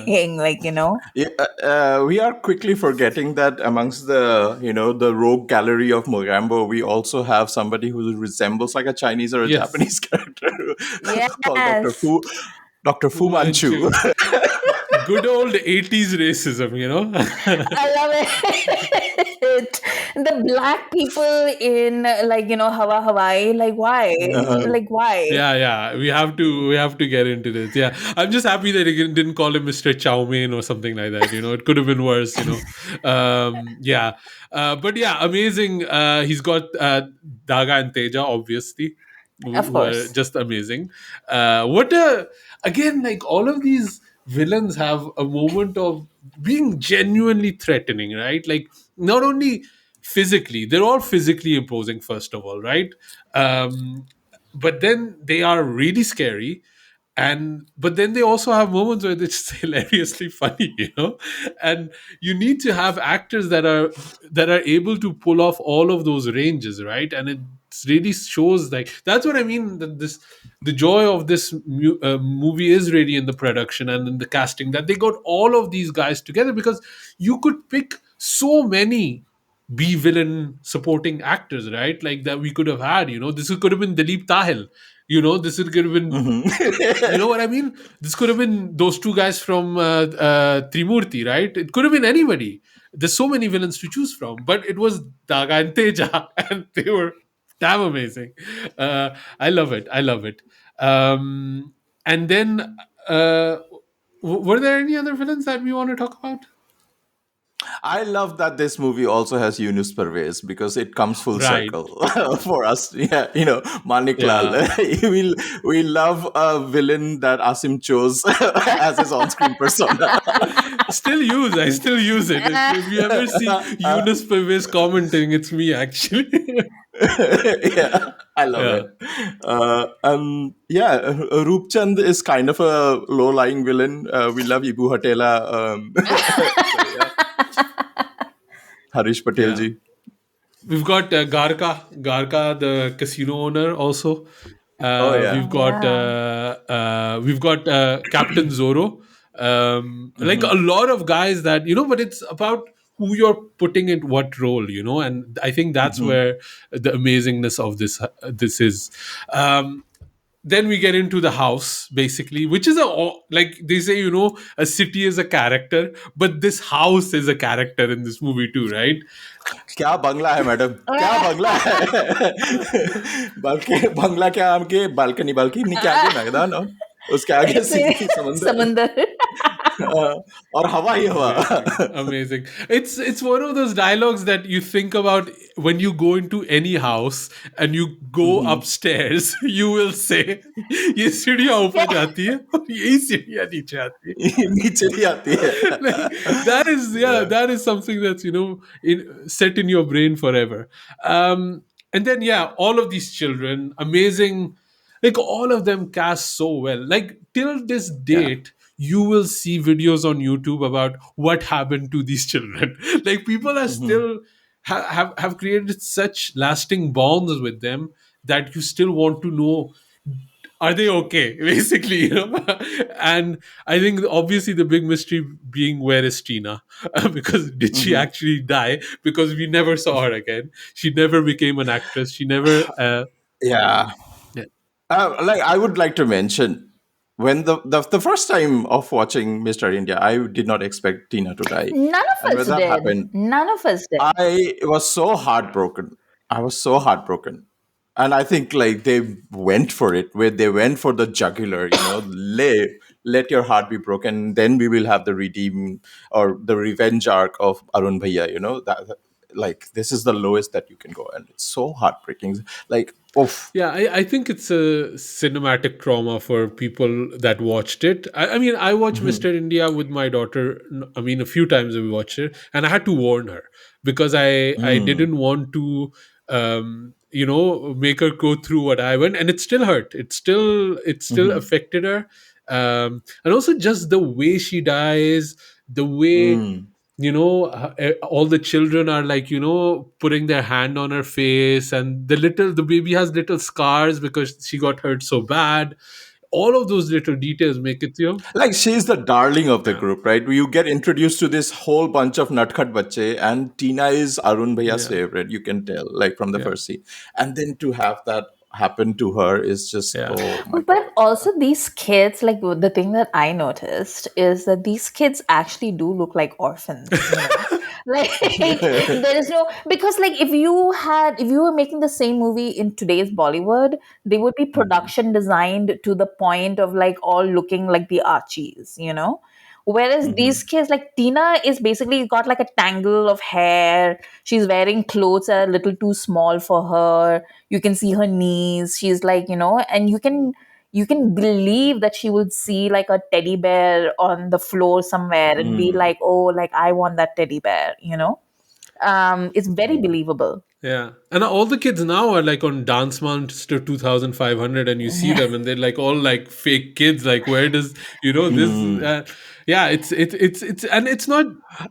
Yeah. like, Yeah, we are quickly forgetting that amongst the the rogue gallery of Mogambo, we also have somebody who resembles like a Chinese or a Yes. Japanese character called Yes. Doctor Fu Fu Manchu. Manchu. Good old 80s racism, I love it. The black people in like Hawa Hawaii, like why? Uh-huh. Like why? Yeah, yeah. We have to get into this. Yeah. I'm just happy that he didn't call him Mr. Chow Mein or something like that. It could have been worse. Yeah. But yeah, amazing. He's got Daga and Teja, obviously, Of who are course, just amazing. What a again, like all of these villains have a moment of being genuinely threatening, right? Like not only physically, they're all physically imposing, first of all, right? Um, but then they are really scary, and but then they also have moments where it's hilariously funny. And you need to have actors that are able to pull off all of those ranges, right? And it really shows, like, that's what I mean, that this the joy of this movie is really in the production and in the casting, that they got all of these guys together, because you could pick so many B villain supporting actors, right? Like that we could have had. This could have been Dilip Tahil. This could have been. You know Mhm. what I mean? This could have been those two guys from Trimurti, right? It could have been anybody. There's so many villains to choose from, but it was Daga and Teja, and they were damn amazing. I love it. I love it. And then, were there any other villains that we want to talk about? I love that this movie also has Yunus Pervez because it comes full Right. circle for us. Yeah, Manik Lal. Yeah. we love a villain that Asim chose as his on-screen persona. I still use it. If you ever see Yunus Pervez commenting, it's me actually. Yeah, I love Yeah. it. Yeah, Roopchand is kind of a low-lying villain. We love Ibu Hatela. So yeah, Harish Patel Yeah. ji. We've got Garka, the casino owner, also. Oh yeah. yeah. We've got Captain Zoro. Like Hmm. a lot of guys that, but it's about who you're putting in what role, and I think that's Hmm. where the amazingness of this is. Um, then we get into the house, basically, which is like they say, a city is a character, but this house is a character in this movie too, right? क्या बंगला है madam क्या बंगला है बल्कि बंगला क्या आपके balcony balcony के आगे मैदान और उसके आगे It's सी a समंदर Samandar. और हवा ही हवा Amazing, amazing. It's one of those dialogues that you think about when you go into any house and you go upstairs. You will say, "ये सीढ़ियाँ ऊपर जाती है और यही सीढ़ियाँ नीचे आती है." नीचे भी आती है Like, that is, yeah, Yeah. that is something that's set in your brain forever. And then, yeah, all of these children, amazing, like all of them cast so well. Like till this Yeah. date, you will see videos on YouTube about what happened to these children. Like people are Mhm. still have created such lasting bonds with them that you still want to know, are they okay, basically, and I think obviously the big mystery being, where is Tina? Because did she Mhm. actually die? Because we never saw her again. She never became an actress. She never Yeah. yeah. Like I would like to mention. when the first time of watching Mr. India, I did not expect Tina to die. None And of when us that did. happened, None of us did. I was so heartbroken. I was so heartbroken. And I think like they went for it, where they went for the jugular, let your heart be broken, then we will have the redeem or the revenge arc of Arun Bhaiya, like this is the lowest that you can go. And it's so heartbreaking. Like, oof. Yeah, I think it's a cinematic trauma for people that watched it. I mean, I watched Mhm. Mr. India with my daughter. I mean, a few times we watched it, and I had to warn her because I Mm. didn't want to, make her go through what I went, and it still hurt. It still Mhm. affected her, and also just the way she dies, the way Mm. all the children are like putting their hand on her face, and the baby has little scars because she got hurt so bad. All of those little details make it Like she's the darling of the yeah, group, right? You get introduced to this whole bunch of Natkhat Bache, and Tina is Arun Bhaiya's yeah, favorite. You can tell, like from the yeah, first scene, and then to have that happen to her is just, yeah. oh my But god. also, these kids, like the thing that I noticed is that these kids actually do look like orphans, you know? Like, there is no, because, like, if you were making the same movie in today's Bollywood, they would be Mhm. production designed to the point of like all looking like the Archies, you know? Whereas these Mhm. kids, like Tina, is basically got like a tangle of hair. She's wearing clothes that are a little too small for her. You can see her knees. She's like, and you can believe that she would see like a teddy bear on the floor somewhere and be Mm. like, oh, like I want that teddy bear. It's very Yeah. believable. Yeah, and all the kids now are like on Dance Monster 2500, and you see Yeah. them, and they're like all like fake kids. Like, where does this? Mm. Yeah, it's and it's not.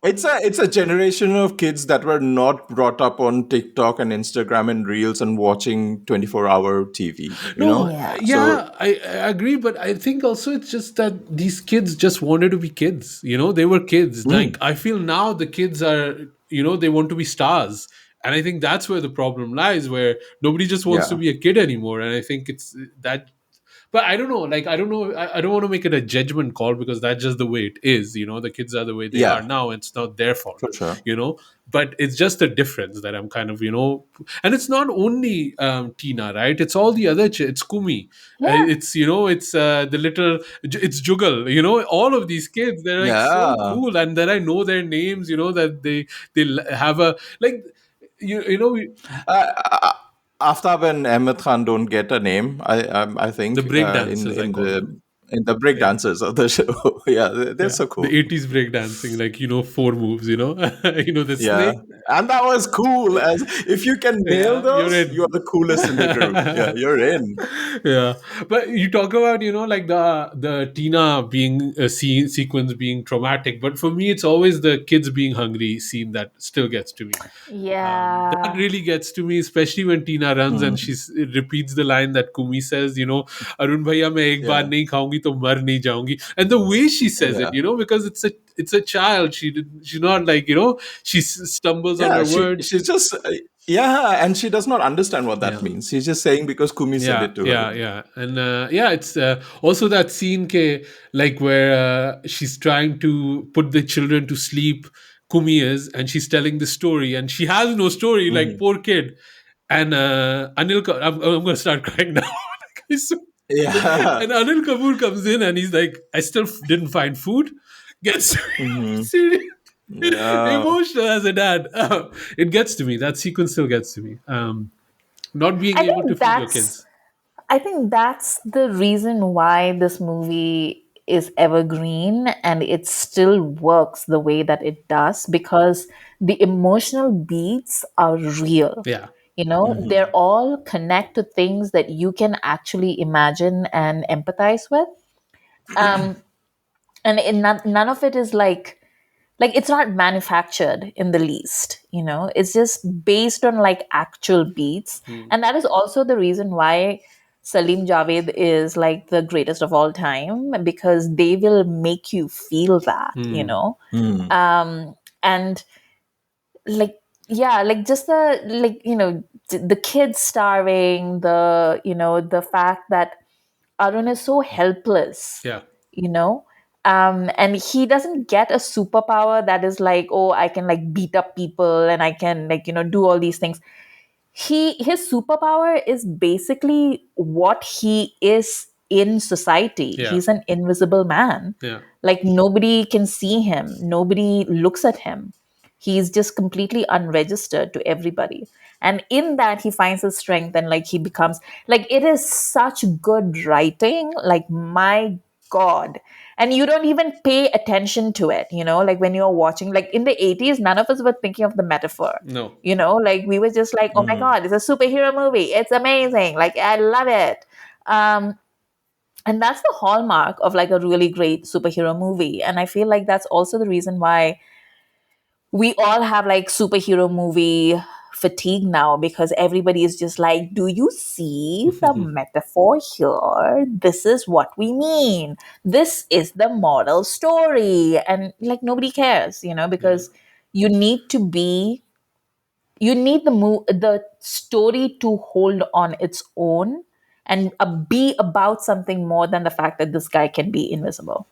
It's a generation of kids that were not brought up on TikTok and Instagram and Reels and watching 24-hour TV, No, Yeah. So yeah, I agree, but I think also it's just that these kids just wanted to be kids. They were kids. Like mm, I feel now the kids are, they want to be stars, and I think that's where the problem lies, where nobody just wants to yeah. be a kid anymore. And I think it's that. But I don't know. Like I don't know. I don't want to make it a judgment call because that's just the way it is. The kids are the way they are Yeah, now, and it's not their fault. for sure. You know, but it's just a difference that I'm kind of, and it's not only Tina, right? It's all the other it's Kumi, Yeah. it's it's the little, it's Jugal, all of these kids, they're like so Yeah. cool, and then I know their names, that they have a like Uh, Aftab and Ahmed Khan don't get a name. I the think break in dancers, I in call the them. in the break Yeah. dancers of the show. Yeah, they're Yeah, so the cool. 80s break dancing, like four moves, the Yeah, snake. and that was cool. As if you can nail Yeah, you're those, you are in. the coolest in the group. Yeah, you're in. Yeah, but you talk about like the Tina being a scene sequence being traumatic, but for me it's always the kids being hungry scene that still gets to me. That Yeah. really gets to me, especially when Tina runs and Mm, she repeats the line that Kumi says, Arun bhaiya, main ek baar yeah, nahi khaungi to mar nahi jaungi. And the way she says it, yeah, because it's a child. She's not like, she stumbles on yeah. her She words. she's just yeah, and she does not understand what that Yeah. means. She's just saying because Kumi said Yeah, it to her. yeah, yeah, and yeah, it's also that scene, like where she's trying to put the children to sleep. Kumi is, and she's telling the story, and she has no story. Like Mhm. poor kid, and I'm gonna start crying now. Like, Yeah. and Anil Kapoor comes in, and he's like, "I still didn't find food." Gets Hmm. serious, Yeah. emotional as a dad. It gets to me. That sequence still gets to me. Not being I able to think feed your that's kids. I think that's the reason why this movie is evergreen and it still works the way that it does, because the emotional beats are real. Yeah. They're Hmm. all connect to things that you can actually imagine and empathize with. Um, and none of it is like it's not manufactured in the least. It's just based on like actual beats, Hmm. and that is also the reason why Salim Javed is like the greatest of all time, because they will make you feel that, Hmm. Mm. um and like, yeah, like just the, like, the kids starving, the fact that Arun is so helpless, Yeah. you know. And he doesn't get a superpower that is like, oh, I can like beat up people and I can like, do all these things. His superpower is basically what he is in society. Yeah. He's an invisible man. Yeah. Like nobody can see him, nobody looks at him. He's just completely unregistered to everybody. And in that he finds his strength, and like he becomes like, it is such good writing, like my god. And you don't even pay attention to it, like when you're watching, like in the 80s, none of us were thinking of the metaphor. No. Like we were just like, oh my god, it's a superhero movie, it's amazing, like I love it. And that's the hallmark of like a really great superhero movie. And I feel like that's also the reason why we all have like superhero movie fatigue now, because everybody is just like, do you see the metaphor here? This is what we mean. This is the moral story. And like nobody cares, Yeah. because you need to be you need the story to hold on its own and be about something more than the fact that this guy can be invisible.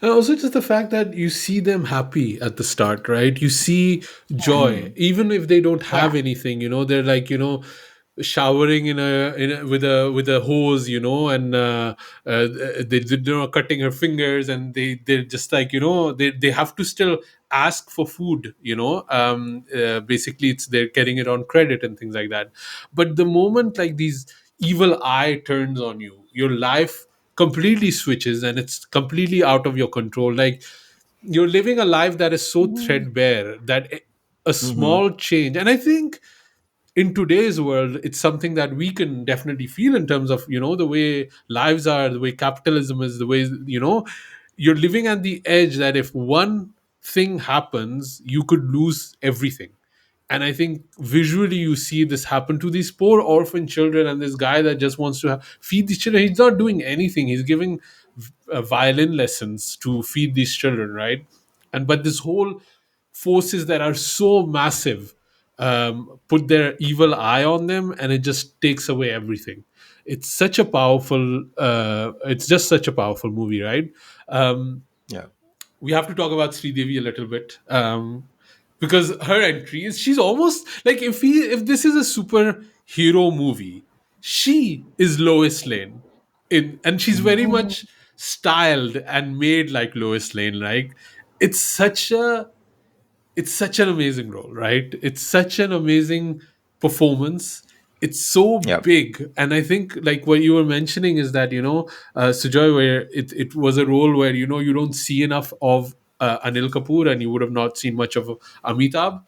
And also just the fact that you see them happy at the start, right? You see joy, even if they don't have Yeah. anything. They're like, showering with a hose, they're cutting her fingers, and they're just like, they have to still ask for food. Basically, it's they're getting it on credit and things like that. But the moment like these evil eye turns on you, your life completely switches, and it's completely out of your control. Like you're living a life that is so Mhm. threadbare that a small change, and I think in today's world it's something that we can definitely feel in terms of the way lives are, the way capitalism is, the way you're living at the edge, that if one thing happens you could lose everything. And I think visually you see this happen to these poor orphan children, and this guy that just wants to feed these children. He's not doing anything, he's giving violin lessons to feed these children, right? And but this whole forces that are so massive put their evil eye on them, and it just takes away everything. It's such a powerful it's just such a powerful movie, right? um, Yeah. we have to talk about Sridevi a little bit, because her entry is, she's almost like, if this is a superhero movie, she is Lois Lane and she's very much styled and made like Lois Lane. Like it's such a it's such an amazing role, right? It's such an amazing performance. It's so Yeah. big, and I think like what you were mentioning is that Sujoy, where it was a role where you don't see enough of Anil Kapoor, and you would have not seen much of Amitabh.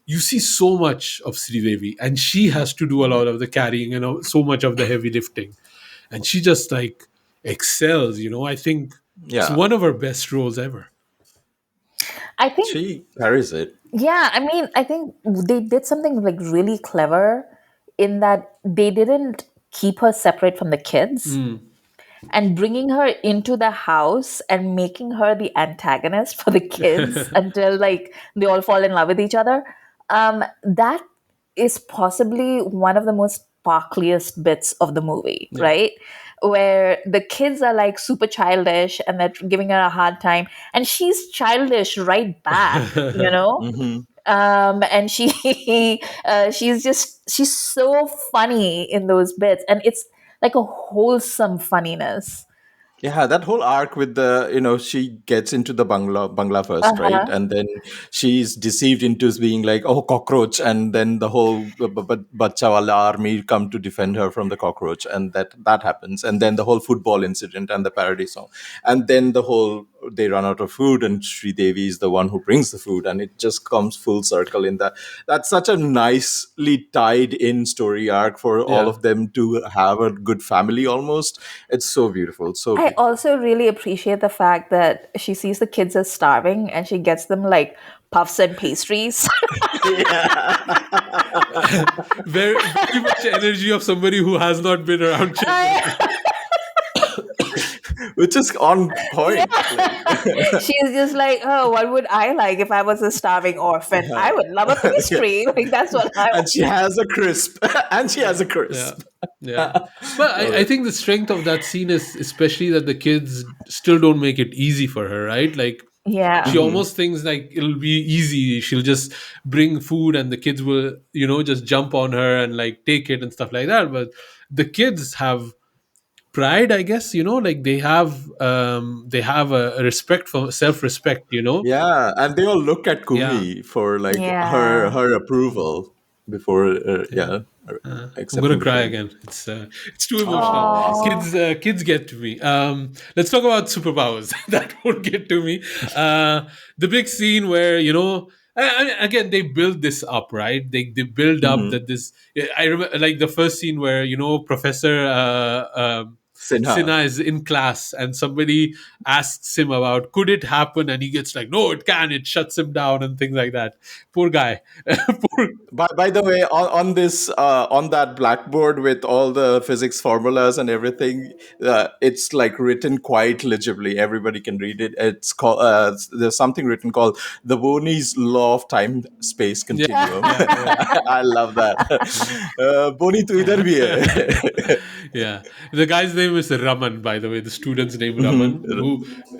You see so much of Sridevi, and she has to do a lot of the carrying and so much of the heavy lifting, and she just like excels. I think it's Yeah. one of her best roles ever. I think, She carries it. yeah, I mean, I think they did something like really clever in that they didn't keep her separate from the kids, Mm. and bringing her into the house and making her the antagonist for the kids until like they all fall in love with each other. That is possibly one of the most sparkliest bits of the movie, Yeah. right? Where the kids are like super childish and they're giving her a hard time, and she's childish right back, Hmm. and she's so funny in those bits, and it's like a wholesome funniness. Yeah, that whole arc with she gets into the bungalow first, right? Uh-huh. And then she's deceived into being like, oh, cockroach. And then the whole bacha wala army come to defend her from the cockroach. And that happens. And then the whole football incident and the parody song. And then they run out of food, and Sridevi is the one who brings the food. And it just comes full circle in that. That's such a nicely tied in story arc for all Yeah. of them to have a good family almost. It's so beautiful. So I beautiful. also really appreciate the fact that she sees the kids as starving and she gets them like puffs and pastries. Very much energy of somebody who has not been around children. I- which is on Yeah. point. Like, She's just like, oh, what would I like if I was a starving orphan? I would love a yeah. pastry. Like, that's what I And want. she has a crisp, and she has a Yeah. crisp. Yeah. But Love I it. think the strength of that scene is especially that the kids still don't make it easy for her, right? Like she Yeah. Mhm. almost thinks like it'll be easy. She'll just bring food and the kids will, just jump on her and like take it and stuff like that. But the kids have pride, I guess, like they have a respect for self-respect. Yeah, and they all look at Yeah. Kumi for like her Yeah. her approval before, Yeah. I'm gonna accepting the cry food. again. It's too emotional. Oh, Oh. awesome. Kids get to me. Let's talk about superpowers. That won't get to me. The big scene where again they build this up, right? They build up Hmm. that this. I remember like the first scene where Professor Sinha. Sinha is in class and somebody asks him about could it happen, and he gets like no, it can. It shuts him down and things like that. Poor guy. Poor. By the way, on this on that blackboard with all the physics formulas and everything, it's like written quite legibly. Everybody can read it. It's called there's something written called the Boni's law of time space Yeah. continuum. Yeah. Yeah. I love that. Boni tu idhar bhi hai. Yeah, the guy's name is Raman, by the way. The student's name Mhm. Raman, who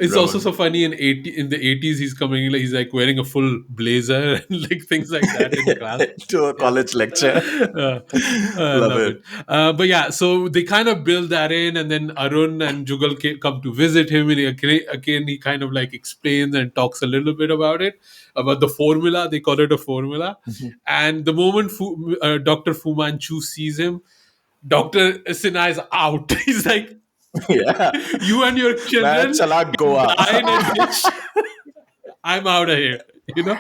is also Raman. so funny. In the 80s, he's coming. He's like wearing a full blazer and like things like that in class. To a Yeah, college lecture. uh, I Love love it. it. But yeah, so they kind of build that in, and then Arun and Jugal come to visit him, and again he kind of like explains and talks a little bit about the formula. They call it a formula, and the moment Dr. Fu Manchu sees him, Dr. Sinha is out. He's like, Yeah. you and your मैं children चला can Goa. die in a ditch. I'm out of here. You know?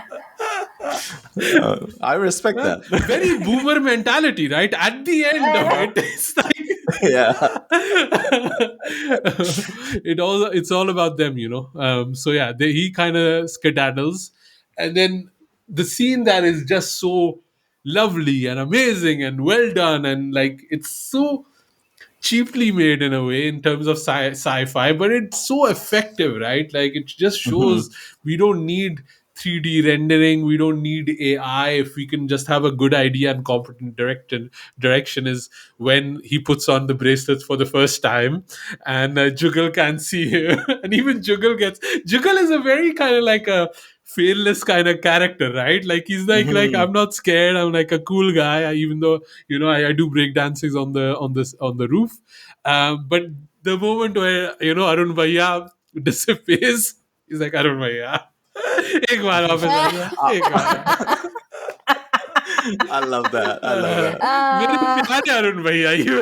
I respect that. Very boomer mentality, right? At the end of it, it's like Yeah. it's all about them. So yeah, he kind of skedaddles, and then the scene that is just so lovely and amazing and well done, and like it's so cheaply made in a way in terms of sci-fi, but it's so effective, right? Like it just Mhm. shows we don't need 3D rendering, we don't need AI. If we can just have a good idea and competent direction is when he puts on the bracelets for the first time, and Jugal can see him, and even Jugal is a very kind of like a fearless kind of character, right? Like he's like Mhm. I'm not scared. I'm like a cool guy, even though I do break dances on the roof. But the moment where Arun Bhaiya disappears, he's like Arun Bhaiya. एक बार वापस आ जा, एक बार I love that. I love that. मेरे Uh, प्यारे अरुण भैया ये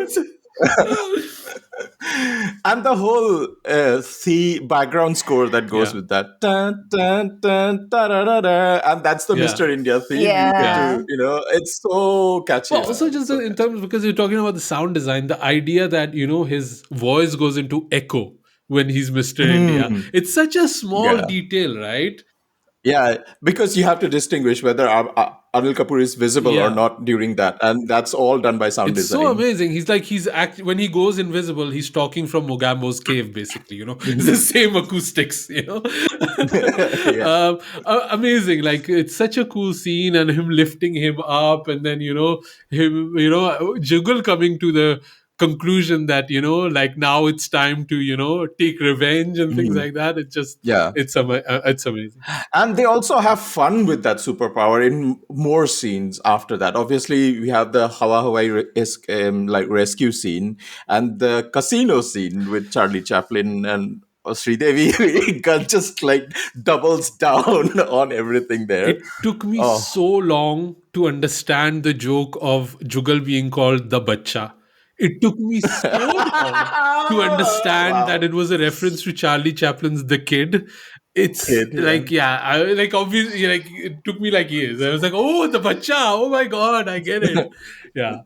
And the whole the background score that goes yeah, with that, dun, dun, dun, da-da-da-da, and that's the yeah, Mr. India theme. You get yeah. yeah. to, it's so catchy, Well, also man. just So in catchy. terms because you're talking about the sound design, the idea that his voice goes into echo when he's Mr. India. Hmm. It's such a small Yeah. detail, right? Yeah, because you have to distinguish whether Anil Kapoor is visible or Yeah. not during that, and that's all done by sound It's so design. amazing. When he goes invisible, he's talking from Mogambo's cave, basically. It's Mhm. the same acoustics. Yeah. Amazing. Like it's such a cool scene, and him lifting him up, and then him, Jugal coming to the conclusion that like now it's time to take revenge and things Mhm. like that. Yeah. It's amazing. And they also have fun with that superpower in more scenes after that. Obviously, we have the Hawa Hawaii like rescue scene and the casino scene with Charlie Chaplin and Sridevi. Gun just like doubles down on everything there. It took me Oh, so long to understand the joke of Jugal being called the Bacha. It took me so long to understand that wow. it was a reference to Charlie Chaplin's The Kid. It's Kid, yeah. like, yeah, like obviously, like it took me like years. I was like, oh, the Bacha. Oh my God, I get it. Yeah.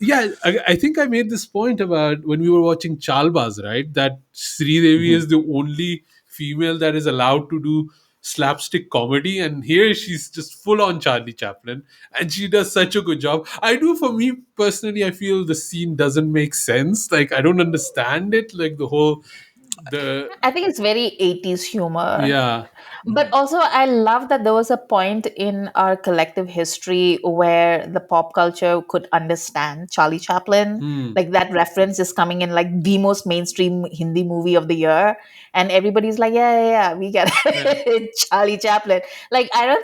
Yeah, I think I made this point about when we were watching Chalbaz, right? That Sridevi Mhm. is the only female that is allowed to do slapstick comedy, and here she's just full on Charlie Chaplin, and she does such a good job. For me personally, I feel the scene doesn't make sense. Like I don't understand it. Like the whole the I think it's very 80s humor. yeah. But also, I love that there was a point in our collective history where the pop culture could understand Charlie Chaplin. Hmm. Like that reference is coming in like the most mainstream Hindi movie of the year. And everybody's like, yeah, yeah, yeah, we get Yeah. it. Charlie Chaplin. Like, I don't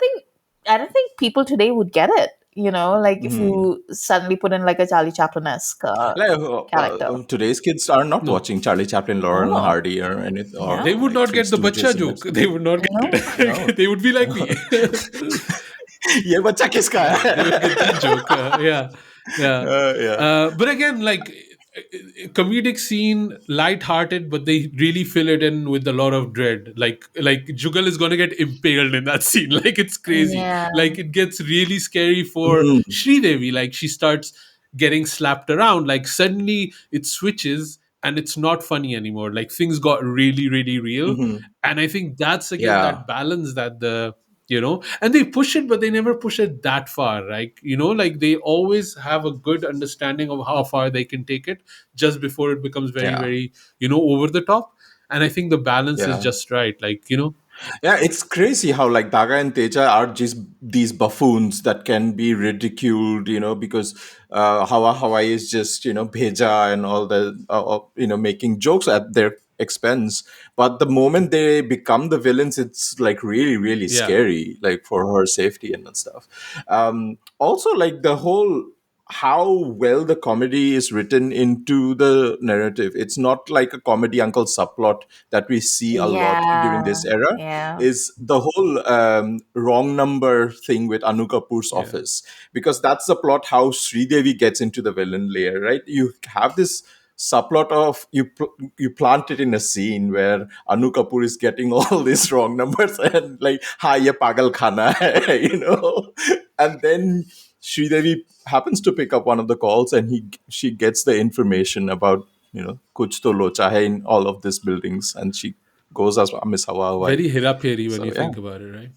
think people today would get it. Like if Mhm. you suddenly put in like a Charlie Chaplin-esque Like, character. today's kids are not No. watching Charlie Chaplin, Laurel and No, Hardy, or anything, or They no, would like not Three get the bacha Stooges and that joke. stuff. They would not no. No. get. They would be like me. ये बच्चा किसका They would get that है? joke. Yeah, yeah. Yeah. But again, like comedic scene, light-hearted, but they really fill it in with a lot of dread. Like Jugal is gonna get impaled in that scene. Like it's crazy. Yeah, Like it gets really scary for Mhm. Sridevi. Like she starts getting slapped around. Like suddenly it switches and it's not funny anymore. Like things got really, really real. Mhm. And I think that's again Yeah. that balance that and they push it, but they never push it that far, right? Like they always have a good understanding of how far they can take it just before it becomes very, Yeah. very over the top. And I think the balance is Yeah. just right, Yeah, it's crazy how like Daga and Teja are just these buffoons that can be ridiculed, because Hawaii is just, Bheja and all the, making jokes at their expense. But the moment they become the villains, it's like really, really yeah, scary, like for her safety and that stuff. Also, like the whole how well the comedy is written into the narrative. It's not like a comedy uncle subplot that we see a lot during yeah, this era. yeah, Is the whole wrong number thing with Anu Kapoor's yeah. office, because that's the plot how Sridevi gets into the villain layer, right? You have this subplot of you plant it in a scene where Anu Kapoor is getting all these wrong numbers and like hi ye pagal khana hai, and then Sridevi happens to pick up one of the calls, and she gets the information about kuch to locha hai in all of these buildings, and she goes as Miss Hawa Hawaii. Very hera pheri when So you yeah, think about it,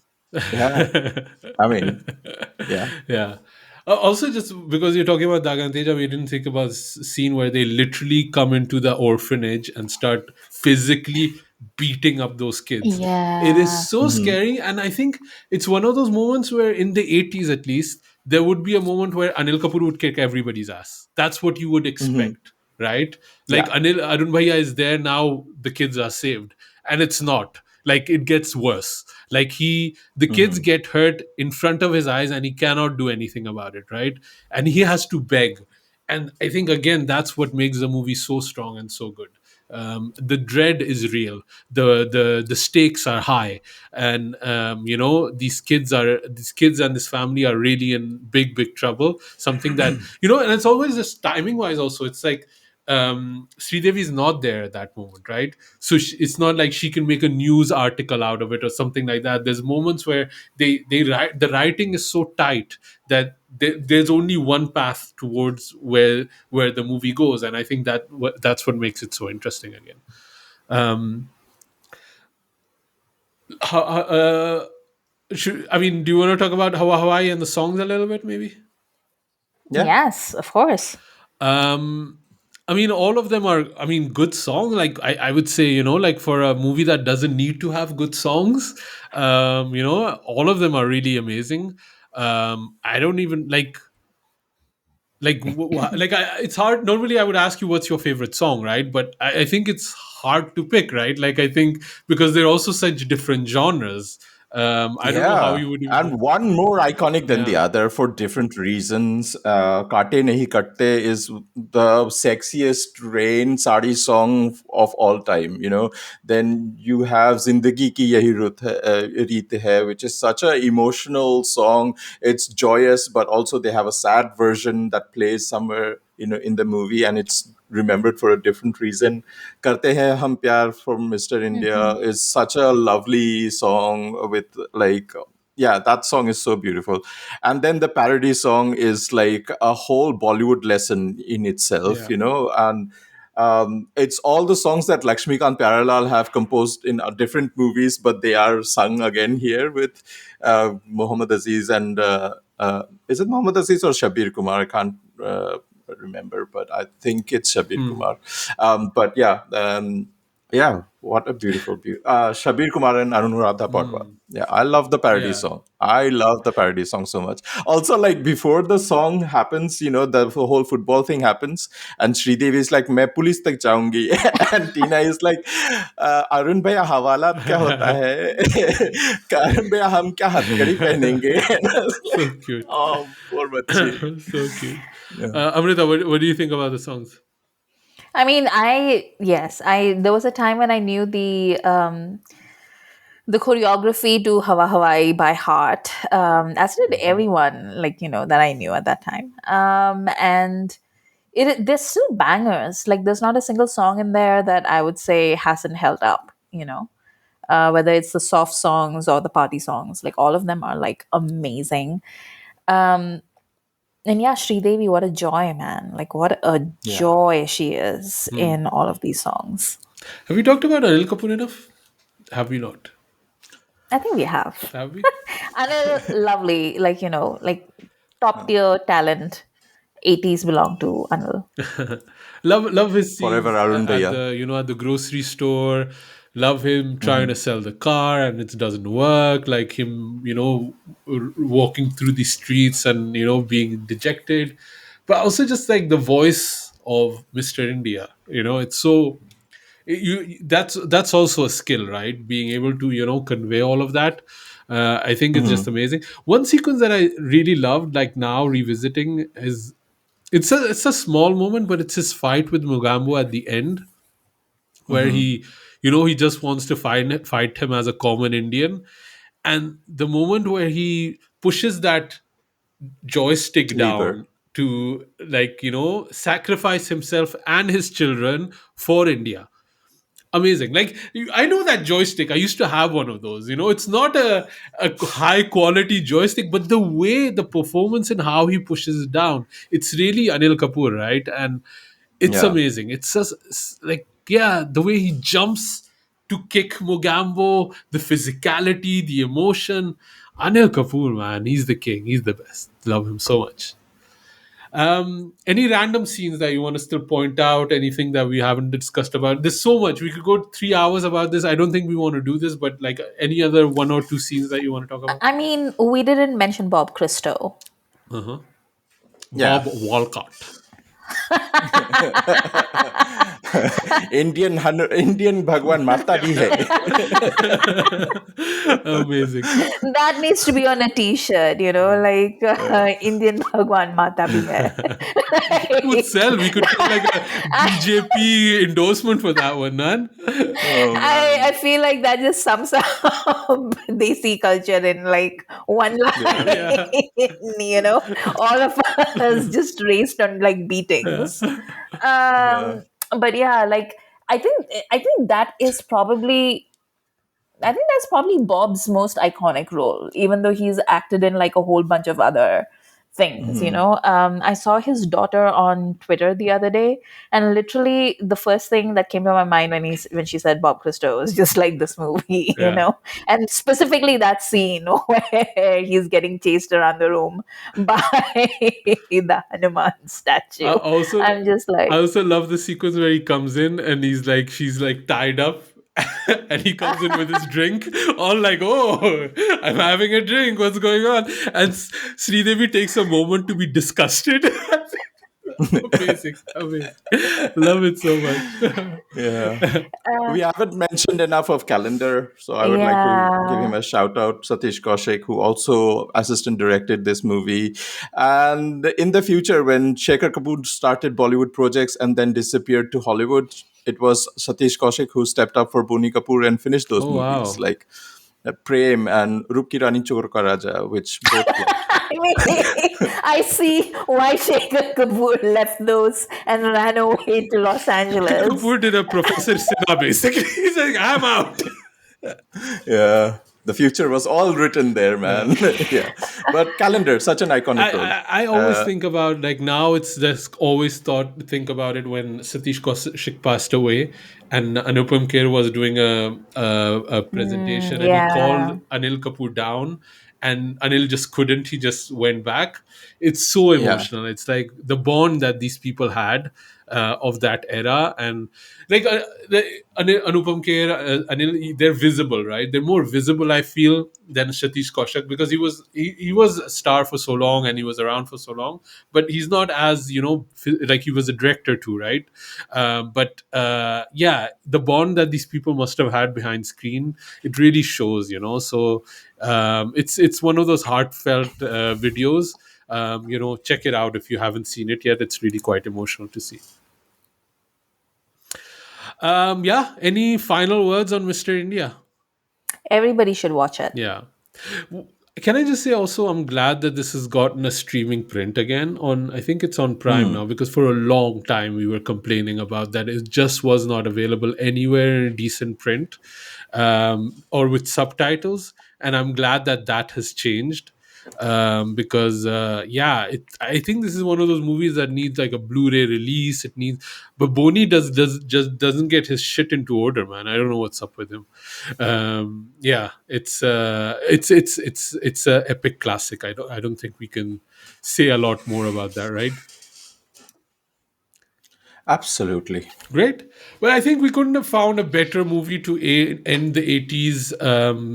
yeah. right? I mean, yeah. Yeah. Also, just because you're talking about Daga and Teja, we didn't think about scene where they literally come into the orphanage and start physically beating up those kids. It is yeah, so Hmm. scary, and I think it's one of those moments where, in the 80's at least, there would be a moment where Anil Kapoor would kick everybody's ass. That's what you would Hmm. expect, right? Like Yeah. Anil Arun Bhaiya is there now, the kids are saved, and it's not. Like it gets worse. Like the kids Hmm. get hurt in front of his eyes, and he cannot do anything about it, right? And he has to beg. And I think again that's what makes the movie so strong and so good. The dread is real. The stakes are high, and these kids and this family are really in big, big trouble. Something that and it's always just timing wise. Also, it's like Sridevi is not there at that moment, right? So it's not like she can make a news article out of it or something like that. There's moments where they write, the writing is so tight that there's only one path towards where the movie goes, and I think that's what makes it so interesting again. Um, I mean, do you want to talk about Hawaii and the songs a little bit, maybe? Yeah. yes, of course. Um, I mean, all of them are, I mean, good songs. Like, I would say, like for a movie that doesn't need to have good songs, all of them are really amazing. I don't even it's hard. Normally, I would ask you what's your favorite song, right? But I think it's hard to pick, right? Like, I think because they're also such different genres. I don't know how Yeah, you would even, and one more iconic than the yeah, other for different reasons. "Kaate Nahi Katte" is the sexiest rain sari song of all time. Then you have "Zindagi Ki Yahi Reet Hai," which is such an emotional song. It's joyous, but also they have a sad version that plays somewhere in the movie, and it's remembered for a different reason. "Karte Hain Hum Pyar" from Mr. India Hmm. is such a lovely song with like, yeah, that song is so beautiful. And then the parody song is like a whole Bollywood lesson in itself, yeah, and it's all the songs that Lakshmikant Pyarelal have composed in different movies, but they are sung again here with Muhammad Aziz and is it Muhammad Aziz or Shabir Kumar? I can't remember, but I think it's Shabir hmm, Kumar. But yeah, Yeah, what a beautiful, Shabir Kumar and Anuradha Patwa. Hmm. Yeah, I love the parody Yeah. song. I love the parody song so much. Also, like before the song happens, the whole football thing happens, and Sridevi is like, "मैं police तक जाऊंगी," and Tina is like, "Arun भैया हवालात क्या होता है? कारण भैया हम क्या हथकड़ी पहनेंगे?" And I was So like, cute. oh, poor bachchi. So cute. Yeah. Amrita, what do you think about the songs? I mean, yes, I there was a time when I knew the choreography to Hawa Hawaii by heart, as did Mhm. everyone, like, that I knew at that time. And there's still bangers. Like, there's not a single song in there that I would say hasn't held up, whether it's the soft songs or the party songs. Like, all of them are like amazing. Um, and yeah, Sridevi, what a joy, man. Like, what a Yeah. joy she is Hmm. in all of these songs. Have we talked about Anil Kapoor enough? Have we not? I think we have. Have we? Anil, lovely, like, like top tier talent. 80s belong to Anil. Love his Forever scenes Arun at Bhaiya. the grocery store. Love him trying to Mhm. sell the car and it doesn't work. Like him, walking through the streets and being dejected. But also just like the voice of Mr. India. It's so that's also a skill, right? Being able to convey all of that. I think it's just Mhm. amazing. One sequence that I really loved, like now revisiting, is it's a small moment, but it's his fight with Mogambo at the end, where Mhm. he just wants to fight him as a common Indian, and the moment where he pushes that joystick Lever. down to sacrifice himself and his children for India. Amazing. Like I know that joystick, I used to have one of those. It's not a high quality joystick, but the way the performance and how he pushes it down, it's really Anil Kapoor, right? And it's Yeah. amazing. It's just like, yeah, the way he jumps to kick Mogambo, the physicality, the emotion. Anil Kapoor, man, he's the king. He's the best. Love him so much. Any random scenes that you want to still point out? Anything that we haven't discussed about? There's so much. We could go 3 hours about this. I don't think we want to do this, but like any other one or two scenes that you want to talk about? I mean, we didn't mention Bob Christo. Uh-huh. Yeah. Bob Walcott. Indian Bhagwan Mata bhi Amazing. That needs to be on a t-shirt, like hai. Indian Bhagwan Mata bhi hai. It would sell. We could get like a BJP endorsement for that one, man. Oh I man. feel like that just sums up Desi culture in like one Yeah. line. Yeah. All of us just raised on like beatings. Yeah. Um, but yeah, like I think that is probably I think that's probably Bob's most iconic role, even though he's acted in like a whole bunch of other things, Mhm. I saw his daughter on Twitter the other day, and literally the first thing that came to my mind when she said Bob Christo was just like this movie, Yeah. and specifically that scene where he's getting chased around the room by the Hanuman I statue. also I'm just I like, also love the sequence where he comes in and she's like tied up and he comes in with his drink, all like, oh, I'm having a drink, what's going on? And Sridevi takes a moment to be disgusted. Amazing, amazing. Love it so much. Yeah. uh, We haven't mentioned enough of Calendar, so I would like to give yeah. him a shout out, Satish Kaushik, who also assistant directed this movie. And in the future, when Shekhar Kapoor started Bollywood projects and then disappeared to Hollywood, it was Satish Kaushik who stepped up for Boni Kapoor and finished those Oh movies wow. like Prem and Rup Ki Rani Chokar Ka Raja, which both flopped. I mean, I see why Shekhar Kapoor left those and ran away to Los Angeles. Kapoor did a Professor Sinha basically. He's like, I'm out. Yeah. The future was all written there, Yeah. man. Yeah. But Calendar, such an iconic role. I always think about, like, now it's just always think about it when Satish Kaushik passed away and Anupam Kher was doing a presentation and he called Yeah. Anil Kapoor down and Anil just couldn't, he just went back. It's so Yeah. emotional. It's like the bond that these people had. of that era. And like Anupam Kher, Anil, they're visible, right? They're more visible, I feel, than Satish Kaushik, because he was a star for so long and he was around for so long, but he's not as, like he was a director too, right? But yeah, the bond that these people must have had behind screen, it really shows, So it's one of those heartfelt videos. Check it out if you haven't seen it yet. It's really quite emotional to see. Yeah. Any final words on Mr. India? Everybody should watch it. Yeah. Can I just say also, I'm glad that this has gotten a streaming print again on, I think it's on Prime now, because for a long time we were complaining about that. It just was not available anywhere in decent print, or with subtitles. And I'm glad that that has changed. Because yeah, I think this is one of those movies that needs like a Blu-ray release. It needs, but Boni does just doesn't get his shit into order, man. I don't know what's up with him. Yeah, it's a epic classic. I don't think we can say a lot more about that, right? Absolutely. Great. Well, I think we couldn't have found a better movie to end the 80s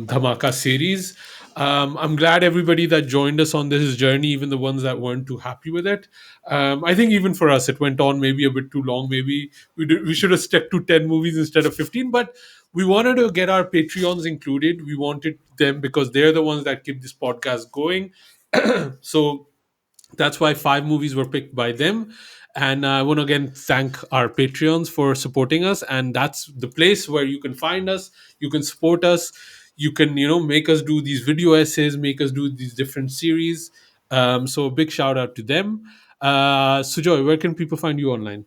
Dhamaka series. I'm glad everybody that joined us on this journey, even the ones that weren't too happy with it. I think even for us, it went on maybe a bit too long. Maybe we should have stuck to 10 movies instead of 15. But we wanted to get our Patreons included. We wanted them because they're the ones that keep this podcast going. So that's why 5 movies were picked by them. And I want to again thank our Patreons for supporting us. And that's the place where you can find us. You can support us. You can, make us do these video essays, make us do these different series. So a big shout out to them. Sujoy, where can people find you online?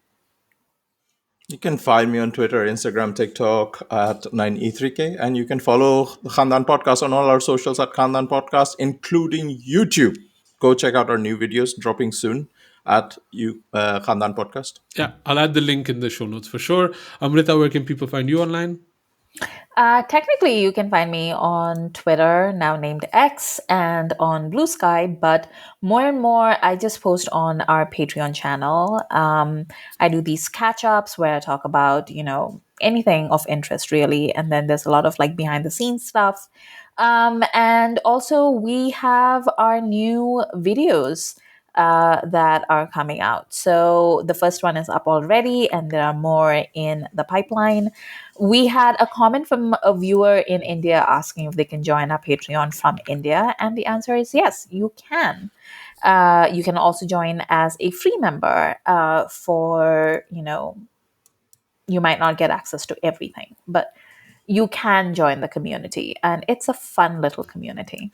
You can find me on Twitter, Instagram, TikTok at 9e3k. And you can follow the Khandaan Podcast on all our socials at Khandaan Podcast, including YouTube. Go check out our new videos dropping soon at Khandaan Podcast. Yeah, I'll add the link in the show notes for sure. Amrita, where can people find you online? Technically, you can find me on Twitter, now named X, and on Blue Sky, but more and more, I just post on our Patreon channel. I do these catch ups where I talk about, anything of interest, really. And then there's a lot of like behind the scenes stuff. And also, we have our new videos that are coming out. So the first one is up already, and there are more in the pipeline. We had a comment from a viewer in India asking if they can join our Patreon from India, and the answer is yes, you can. You can also join as a free member for, you might not get access to everything, but you can join the community, and it's a fun little community.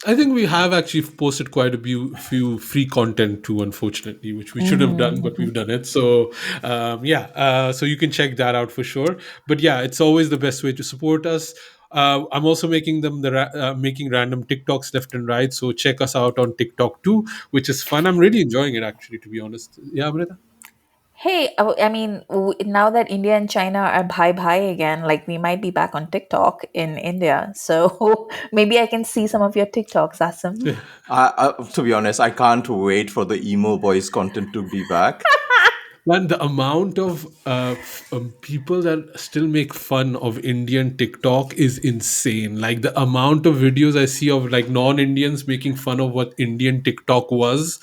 I think we have actually posted quite a few free content too, unfortunately, which we should have done, but we've done it. So, yeah, so you can check that out for sure. But yeah, it's always the best way to support us. I'm also making making random TikToks left and right. So check us out on TikTok too, which is fun. I'm really enjoying it, actually, to be honest. Yeah, Amrita? Hey, I mean, now that India and China are bhai bhai again, like we might be back on TikTok in India. So maybe I can see some of your TikToks, Asim. To be honest, I can't wait for the emo boys content to be back. Man, the amount of people that still make fun of Indian TikTok is insane. Like the amount of videos I see of like non-Indians making fun of what Indian TikTok was.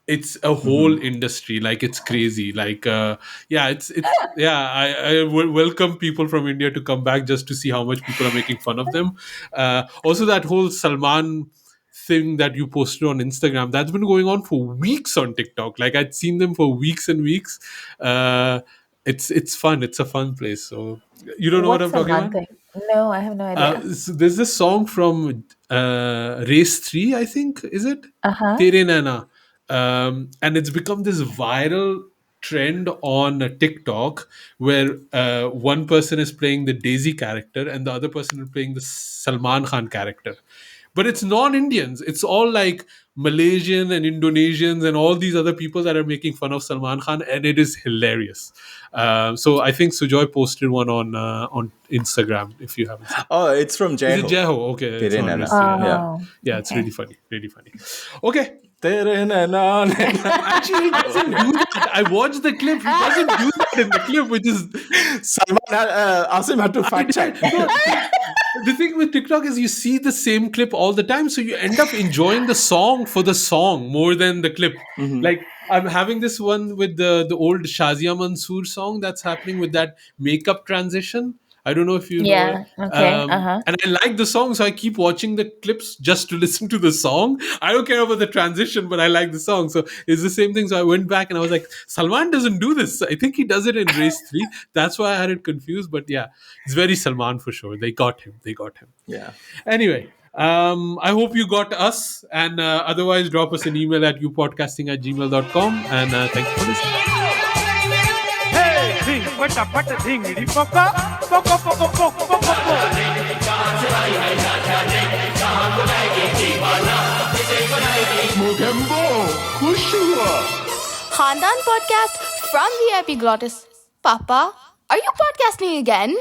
It's a whole industry. Like it's crazy. Like yeah, it's yeah. I welcome people from India to come back just to see how much people are making fun of them. Also, that whole Salman thing that you posted on Instagram, that's been going on for weeks on TikTok. Like I'd seen them for weeks and weeks. It's fun. It's a fun place. So you don't know what I'm What's a talking man about? thing? No, I have no idea. So there's this song from Race 3, I think, is it? Uh huh. Tere Naina. And it's become this viral trend on TikTok where one person is playing the Daisy character and the other person is playing the Salman Khan character. But it's non-Indians. It's all like Malaysian and Indonesians and all these other people that are making fun of Salman Khan, and it is hilarious. So I think Sujoy posted one on Instagram. If you haven't seen, Oh, it's from is it Jeho. Jeho? Okay, it's Tere not Naina. Race 3. Yeah. Oh, Yeah, it's okay. really funny. Really funny. Okay. Tere naina Actually, he doesn't do that. I watched the clip. He doesn't do that in the clip, which is Asim had to I fact check. did. No, the thing with TikTok is you see the same clip all the time, so you end up enjoying the song for the song more than the clip. Like I'm having this one with the old Shazia Mansoor song that's happening with that makeup transition. I don't know if you know it. Yeah. Okay. Uh-huh. And I like the song, so I keep watching the clips just to listen to the song. I don't care about the transition, but I like the song. So it's the same thing. So I went back and I was like, Salman doesn't do this. I think he does it in Race 3. That's why I had it confused. But yeah, it's very Salman for sure. They got him. They got him. Yeah. Anyway, I hope you got us. And otherwise, drop us an email at youpodcasting@gmail.com. And thank you for listening. Hey, ding, pata, pata, dingity, poka, poka, poka, poka, poka, poka. Mogambo, खुश हुआ. Khandaan podcast from VIP Glottis. Papa, are you podcasting again?